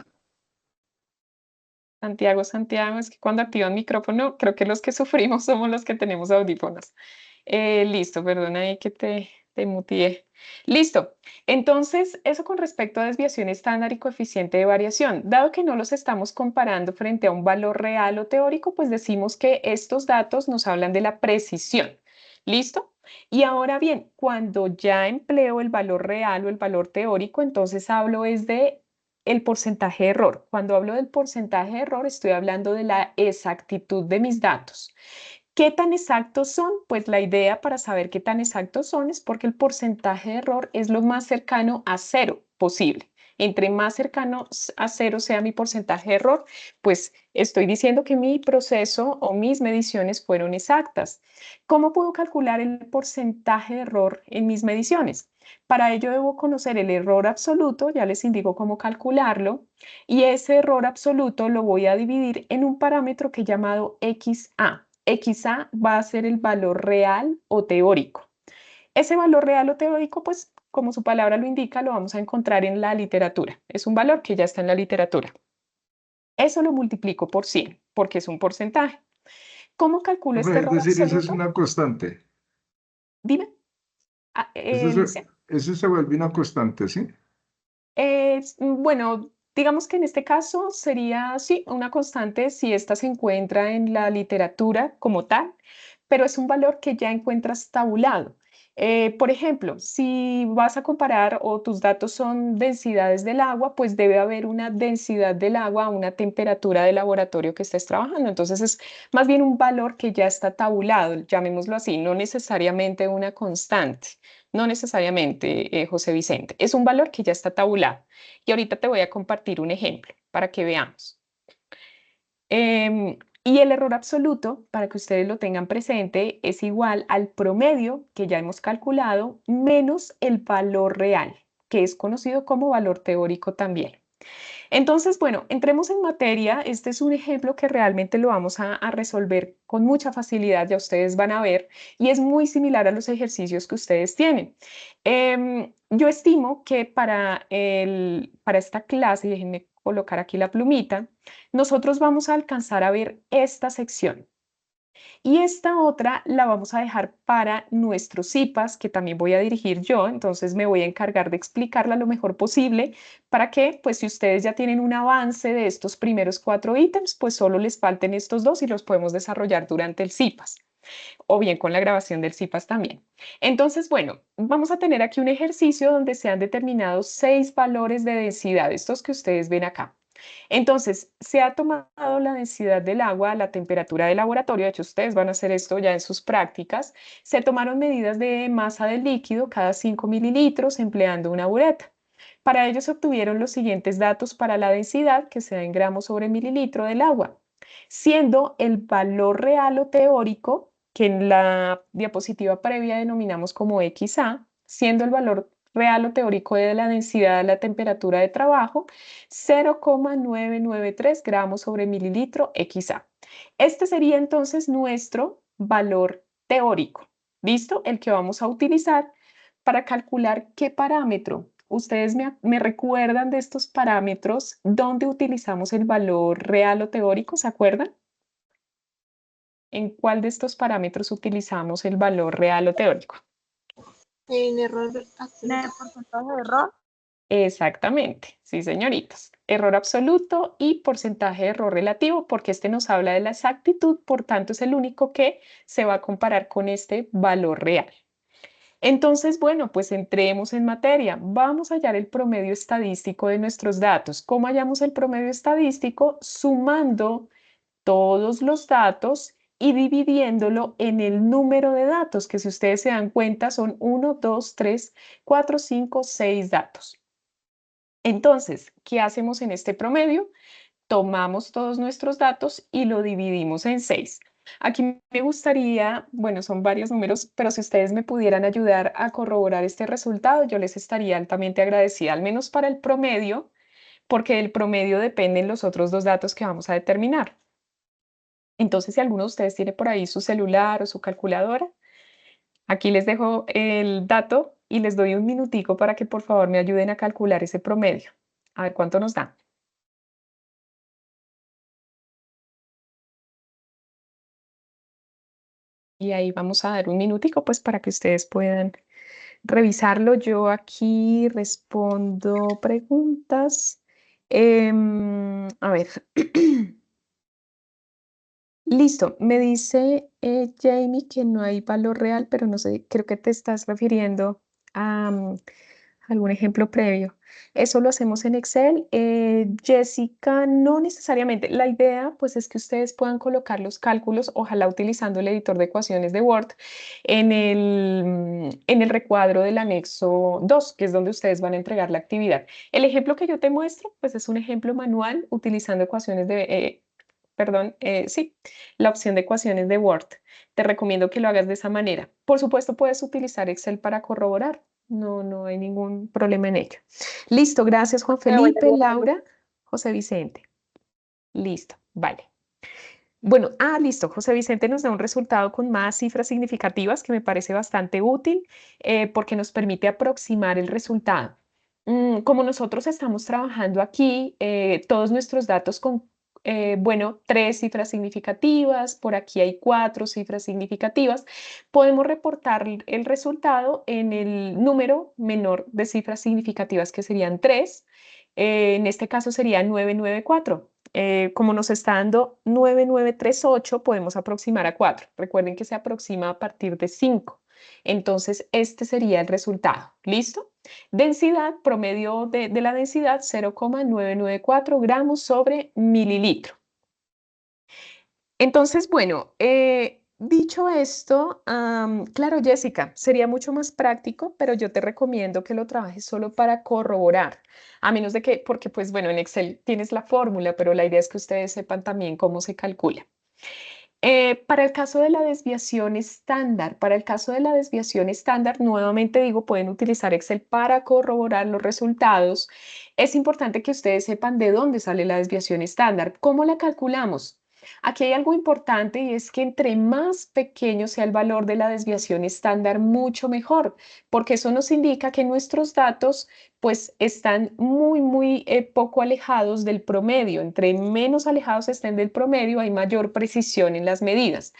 es que cuando activan micrófono, creo que los que sufrimos somos los que tenemos audífonos. Listo, perdona ahí que te muteé. Listo. Entonces, eso con respecto a desviación estándar y coeficiente de variación. Dado que no los estamos comparando frente a un valor real o teórico, pues decimos que estos datos nos hablan de la precisión. ¿Listo? Y ahora bien, cuando ya empleo el valor real o el valor teórico, entonces hablo es de el porcentaje de error. Cuando hablo del porcentaje de error, estoy hablando de la exactitud de mis datos. ¿Qué tan exactos son? Pues la idea para saber qué tan exactos son es porque el porcentaje de error es lo más cercano a cero posible. Entre más cercano a cero sea mi porcentaje de error, pues estoy diciendo que mi proceso o mis mediciones fueron exactas. ¿Cómo puedo calcular el porcentaje de error en mis mediciones? Para ello debo conocer el error absoluto, ya les indico cómo calcularlo, y ese error absoluto lo voy a dividir en un parámetro que he llamado XA. XA va a ser el valor real o teórico. Ese valor real o teórico, pues como su palabra lo indica, lo vamos a encontrar en la literatura. Es un valor que ya está en la literatura. Eso lo multiplico por 100, porque es un porcentaje. ¿Cómo calculo este Es error decir, eso es absoluto? una constante. Dime. Sí. Eso se vuelve una constante, ¿sí? Bueno, digamos que en este caso sería, sí, una constante si esta se encuentra en la literatura como tal, pero es un valor que ya encuentras tabulado. Por ejemplo, si vas a comparar o tus datos son densidades del agua, pues debe haber una densidad del agua a una temperatura de laboratorio que estés trabajando. Entonces es más bien un valor que ya está tabulado, llamémoslo así, no necesariamente una constante. No necesariamente, José Vicente. Es un valor que ya está tabulado. Y ahorita te voy a compartir un ejemplo para que veamos. Y el error absoluto, para que ustedes lo tengan presente, es igual al promedio que ya hemos calculado menos el valor real, que es conocido como valor teórico también. Entonces, bueno, entremos en materia. Este es un ejemplo que realmente lo vamos a resolver con mucha facilidad, ya ustedes van a ver, y es muy similar a los ejercicios que ustedes tienen. Yo estimo que para esta clase, déjenme colocar aquí la plumita, nosotros vamos a alcanzar a ver esta sección. Y esta otra la vamos a dejar para nuestros CIPAS, que también voy a dirigir yo, entonces me voy a encargar de explicarla lo mejor posible para que, pues si ustedes ya tienen un avance de estos primeros 4 ítems, pues solo les falten estos 2 y los podemos desarrollar durante el CIPAS o bien con la grabación del CIPAS también. Entonces, bueno, vamos a tener aquí un ejercicio donde se han determinado 6 valores de densidad, estos que ustedes ven acá. Entonces, se ha tomado la densidad del agua, la temperatura del laboratorio, de hecho ustedes van a hacer esto ya en sus prácticas, se tomaron medidas de masa del líquido cada 5 mililitros empleando una bureta. Para ello se obtuvieron los siguientes datos para la densidad, que se da en gramos sobre mililitro del agua, siendo el valor real o teórico, que en la diapositiva previa denominamos como XA, siendo el valor real o teórico de la densidad de la temperatura de trabajo, 0,993 gramos sobre mililitro XA. Este sería entonces nuestro valor teórico, ¿listo? El que vamos a utilizar para calcular qué parámetro. ¿Ustedes me recuerdan de estos parámetros dónde utilizamos el valor real o teórico? ¿Se acuerdan? ¿En cuál de estos parámetros utilizamos el valor real o teórico? El error, el porcentaje de error. Exactamente, sí, señoritas. Error absoluto y porcentaje de error relativo, porque este nos habla de la exactitud, por tanto es el único que se va a comparar con este valor real. Entonces, bueno, pues entremos en materia. Vamos a hallar el promedio estadístico de nuestros datos. ¿Cómo hallamos el promedio estadístico? Sumando todos los datos y dividiéndolo en el número de datos, que si ustedes se dan cuenta son 1, 2, 3, 4, 5, 6 datos. Entonces, ¿qué hacemos en este promedio? Tomamos todos nuestros datos y lo dividimos en 6. Aquí me gustaría, bueno, son varios números, pero si ustedes me pudieran ayudar a corroborar este resultado, yo les estaría altamente agradecida, al menos para el promedio, porque del promedio dependen los otros 2 datos que vamos a determinar. Entonces, si alguno de ustedes tiene por ahí su celular o su calculadora, aquí les dejo el dato y les doy un minutico para que por favor me ayuden a calcular ese promedio. A ver cuánto nos da. Y ahí vamos a dar un minutico pues para que ustedes puedan revisarlo. Yo aquí respondo preguntas. A ver. Listo, me dice Jamie que no hay valor real, pero no sé, creo que te estás refiriendo a algún ejemplo previo. Eso lo hacemos en Excel. Jessica, no necesariamente. La idea, pues, es que ustedes puedan colocar los cálculos, ojalá utilizando el editor de ecuaciones de Word, en el recuadro del anexo 2, que es donde ustedes van a entregar la actividad. El ejemplo que yo te muestro, pues, es un ejemplo manual utilizando ecuaciones de, perdón, sí, la opción de ecuaciones de Word. Te recomiendo que lo hagas de esa manera. Por supuesto, puedes utilizar Excel para corroborar. No hay ningún problema en ello. Listo, gracias Juan Pero bueno, Felipe, Laura, José Vicente. Listo, vale. Bueno, listo. José Vicente nos da un resultado con más cifras significativas que me parece bastante útil porque nos permite aproximar el resultado. Como nosotros estamos trabajando aquí, todos nuestros datos con, bueno, 3 cifras significativas, por aquí hay 4 cifras significativas, podemos reportar el resultado en el número menor de cifras significativas que serían 3. En este caso sería 994. Como nos está dando 9938, podemos aproximar a 4. Recuerden que se aproxima a partir de 5. Entonces, este sería el resultado. ¿Listo? Densidad, promedio de la densidad, 0,994 gramos sobre mililitro. Entonces, bueno, dicho esto, claro, Jessica, sería mucho más práctico, pero yo te recomiendo que lo trabajes solo para corroborar, a menos de que, porque pues bueno, en Excel tienes la fórmula, pero la idea es que ustedes sepan también cómo se calcula. Para el caso de la desviación estándar, nuevamente digo, pueden utilizar Excel para corroborar los resultados. Es importante que ustedes sepan de dónde sale la desviación estándar. ¿Cómo la calculamos? Aquí hay algo importante y es que entre más pequeño sea el valor de la desviación estándar, mucho mejor, porque eso nos indica que nuestros datos pues están muy poco alejados del promedio. Entre menos alejados estén del promedio, hay mayor precisión en las medidas.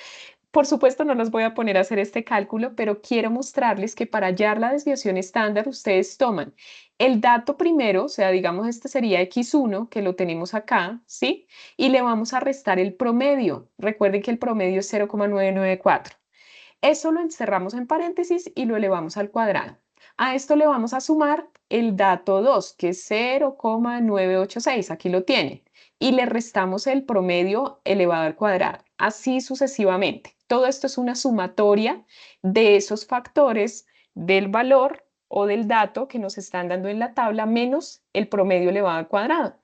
Por supuesto, no los voy a poner a hacer este cálculo, pero quiero mostrarles que para hallar la desviación estándar, ustedes toman el dato primero, o sea, digamos, este sería X1, que lo tenemos acá, ¿sí? Y le vamos a restar el promedio. Recuerden que el promedio es 0,994. Eso lo encerramos en paréntesis y lo elevamos al cuadrado. A esto le vamos a sumar el dato 2, que es 0,986, aquí lo tiene, y le restamos el promedio elevado al cuadrado, así sucesivamente. Todo esto es una sumatoria de esos factores del valor o del dato que nos están dando en la tabla menos el promedio elevado al cuadrado.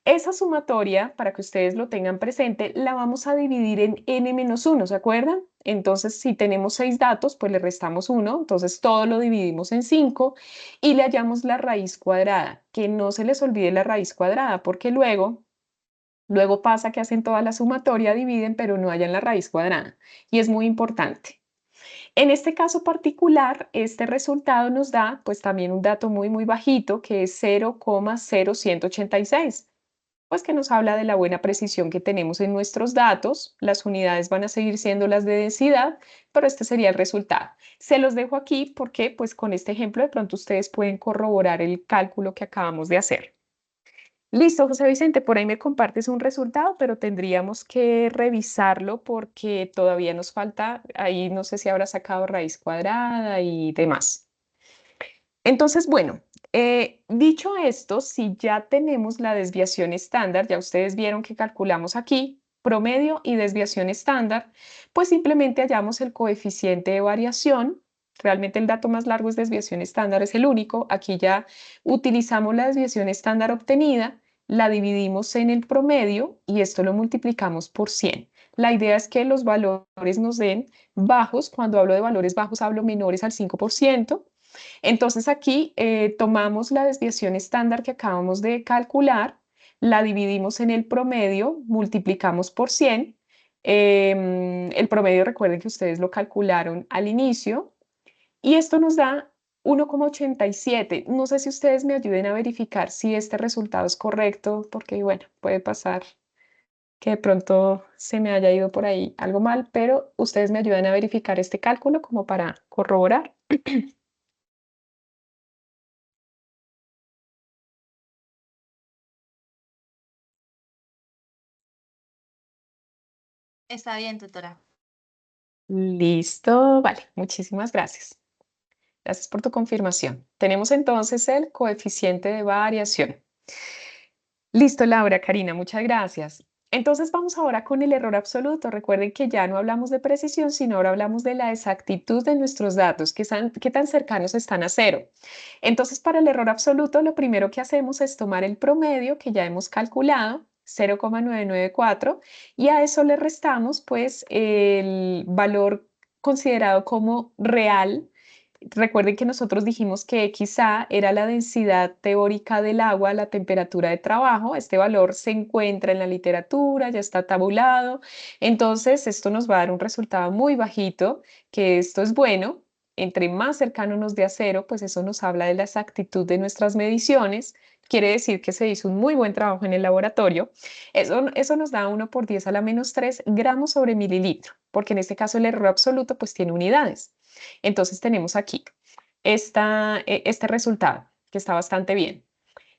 Esa sumatoria, para que ustedes lo tengan presente, la vamos a dividir en n-1, ¿se acuerdan? Entonces, si tenemos 6 datos, pues le restamos 1, entonces todo lo dividimos en 5 y le hallamos la raíz cuadrada. Que no se les olvide la raíz cuadrada, porque luego pasa que hacen toda la sumatoria, dividen, pero no hallan la raíz cuadrada. Y es muy importante. En este caso particular, este resultado nos da pues también un dato muy bajito, que es 0,0186, pues que nos habla de la buena precisión que tenemos en nuestros datos. Las unidades van a seguir siendo las de densidad, pero este sería el resultado. Se los dejo aquí porque pues con este ejemplo de pronto ustedes pueden corroborar el cálculo que acabamos de hacer. Listo, José Vicente, por ahí me compartes un resultado, pero tendríamos que revisarlo porque todavía nos falta, ahí no sé si habrá sacado raíz cuadrada y demás. Entonces, bueno, dicho esto, si ya tenemos la desviación estándar, ya ustedes vieron que calculamos aquí promedio y desviación estándar, pues simplemente hallamos el coeficiente de variación. Realmente el dato más largo es desviación estándar, es el único. Aquí ya utilizamos la desviación estándar obtenida, la dividimos en el promedio y esto lo multiplicamos por 100. La idea es que los valores nos den bajos. Cuando hablo de valores bajos, hablo menores al 5%. Entonces aquí tomamos la desviación estándar que acabamos de calcular, la dividimos en el promedio, multiplicamos por 100. El promedio, recuerden que ustedes lo calcularon al inicio, y esto nos da 1,87. No sé si ustedes me ayuden a verificar si este resultado es correcto, porque bueno, puede pasar que de pronto se me haya ido por ahí algo mal, pero ustedes me ayudan a verificar este cálculo como para corroborar. Está bien, tutora. Listo, vale, muchísimas gracias. Gracias por tu confirmación. Tenemos entonces el coeficiente de variación. Listo, Laura, Karina, muchas gracias. Entonces vamos ahora con el error absoluto. Recuerden que ya no hablamos de precisión, sino ahora hablamos de la exactitud de nuestros datos, qué tan cercanos están a cero. Entonces, para el error absoluto, lo primero que hacemos es tomar el promedio que ya hemos calculado, 0,994, y a eso le restamos pues el valor considerado como real. Recuerden que nosotros dijimos que XA era la densidad teórica del agua, la temperatura de trabajo. Este valor se encuentra en la literatura, ya está tabulado. Entonces, esto nos va a dar un resultado muy bajito, que esto es bueno. Entre más cercano nos dé a cero, pues eso nos habla de la exactitud de nuestras mediciones. Quiere decir que se hizo un muy buen trabajo en el laboratorio. Eso nos da 1 por 10 a la menos 3 gramos sobre mililitro, porque en este caso el error absoluto pues tiene unidades. Entonces tenemos aquí este resultado, que está bastante bien.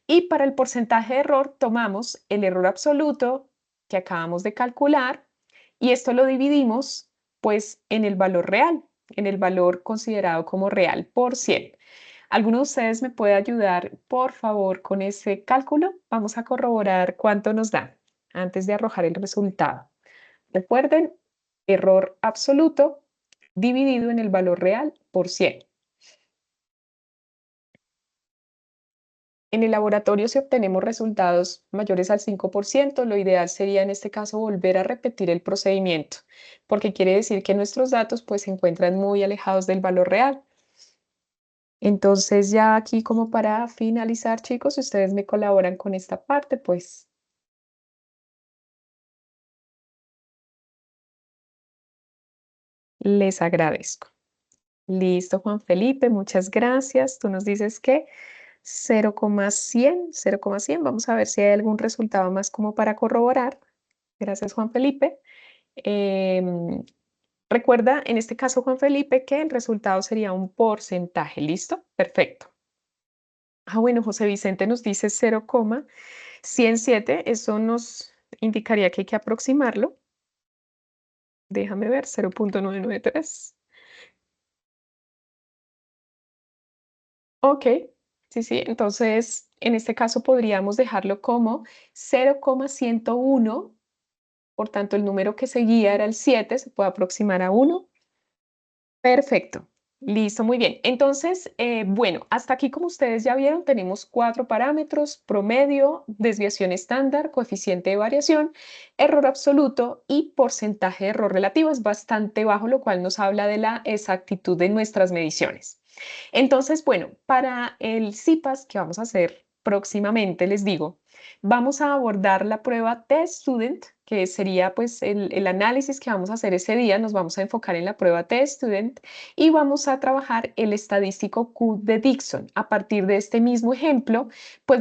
Y para el porcentaje de error tomamos el error absoluto que acabamos de calcular y esto lo dividimos pues en el valor real, en el valor considerado como real por 100. ¿Alguno de ustedes me puede ayudar, por favor, con ese cálculo? Vamos a corroborar cuánto nos da antes de arrojar el resultado. Recuerden, error absoluto dividido en el valor real por 100. En el laboratorio, si obtenemos resultados mayores al 5%, lo ideal sería en este caso volver a repetir el procedimiento, porque quiere decir que nuestros datos pues se encuentran muy alejados del valor real. Entonces ya aquí como para finalizar, chicos, si ustedes me colaboran con esta parte, pues les agradezco. Listo, Juan Felipe, muchas gracias. Tú nos dices que 0,100, 0,100. Vamos a ver si hay algún resultado más como para corroborar. Gracias, Juan Felipe. Recuerda, en este caso, Juan Felipe, que el resultado sería un porcentaje. ¿Listo? Perfecto. Bueno, José Vicente nos dice 0,107. Eso nos indicaría que hay que aproximarlo. Déjame ver, 0,993. Ok, sí, entonces en este caso podríamos dejarlo como 0,101, por tanto el número que seguía era el 7, se puede aproximar a 1. Perfecto, listo, muy bien. Entonces, bueno, hasta aquí como ustedes ya vieron, tenemos 4 parámetros: promedio, desviación estándar, coeficiente de variación, error absoluto y porcentaje de error relativo. Es bastante bajo, lo cual nos habla de la exactitud de nuestras mediciones. Entonces, bueno, para el CIPAS que vamos a hacer próximamente, les digo, vamos a abordar la prueba Test Student, que sería pues el análisis que vamos a hacer ese día. Nos vamos a enfocar en la prueba Test Student y vamos a trabajar el estadístico Q de Dixon. A partir de este mismo ejemplo, pues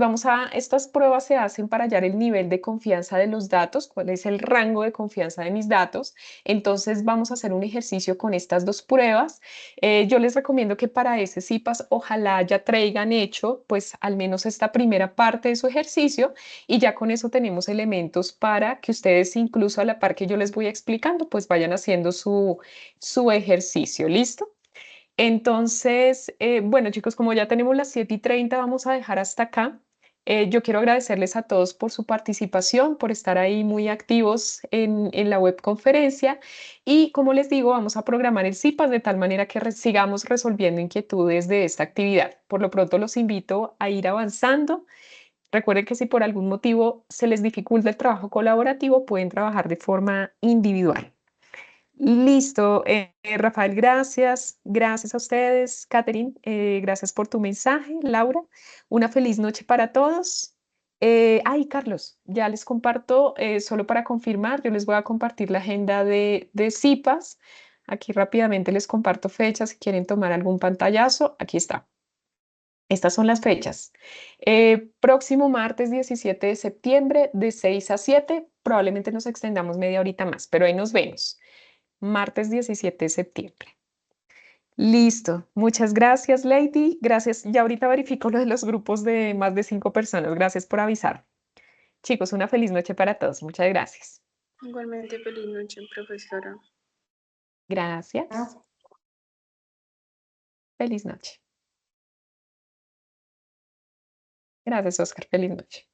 estas pruebas se hacen para hallar el nivel de confianza de los datos, cuál es el rango de confianza de mis datos. Entonces vamos a hacer un ejercicio con estas dos pruebas. Yo les recomiendo que para ese CIPAS ojalá ya traigan hecho pues al menos esta primera parte de su ejercicio y ya con eso tenemos elementos para que ustedes incluso a la par que yo les voy explicando pues vayan haciendo su ejercicio. ¿Listo? Entonces, bueno chicos, como ya tenemos las 7:30, vamos a dejar hasta acá. Yo quiero agradecerles a todos por su participación, por estar ahí muy activos en la webconferencia y como les digo, vamos a programar el CIPAS de tal manera que sigamos resolviendo inquietudes de esta actividad. Por lo pronto los invito a ir avanzando. Recuerden que si por algún motivo se les dificulta el trabajo colaborativo, pueden trabajar de forma individual. Listo, Rafael, gracias. Gracias a ustedes. Catherine, gracias por tu mensaje. Laura, una feliz noche para todos. Carlos, ya les comparto, solo para confirmar, yo les voy a compartir la agenda de CIPAS. Aquí rápidamente les comparto fechas si quieren tomar algún pantallazo. Aquí está. Estas son las fechas. Próximo martes 17 de septiembre de 6 a 7. Probablemente nos extendamos media horita más, pero ahí nos vemos. Martes 17 de septiembre. Listo. Muchas gracias, Lady. Gracias. Ya ahorita verifico lo de los grupos de más de 5 personas. Gracias por avisar. Chicos, una feliz noche para todos. Muchas gracias. Igualmente, feliz noche, profesora. Gracias. Feliz noche. Gracias, Oscar. Feliz noche.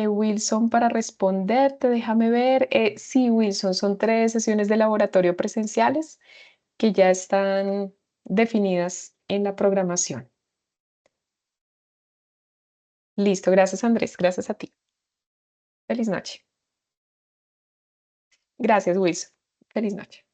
Wilson, para responderte, déjame ver. Sí, Wilson, son 3 sesiones de laboratorio presenciales que ya están definidas en la programación. Listo, gracias Andrés, gracias a ti. Feliz noche. Gracias, Wilson. Feliz noche.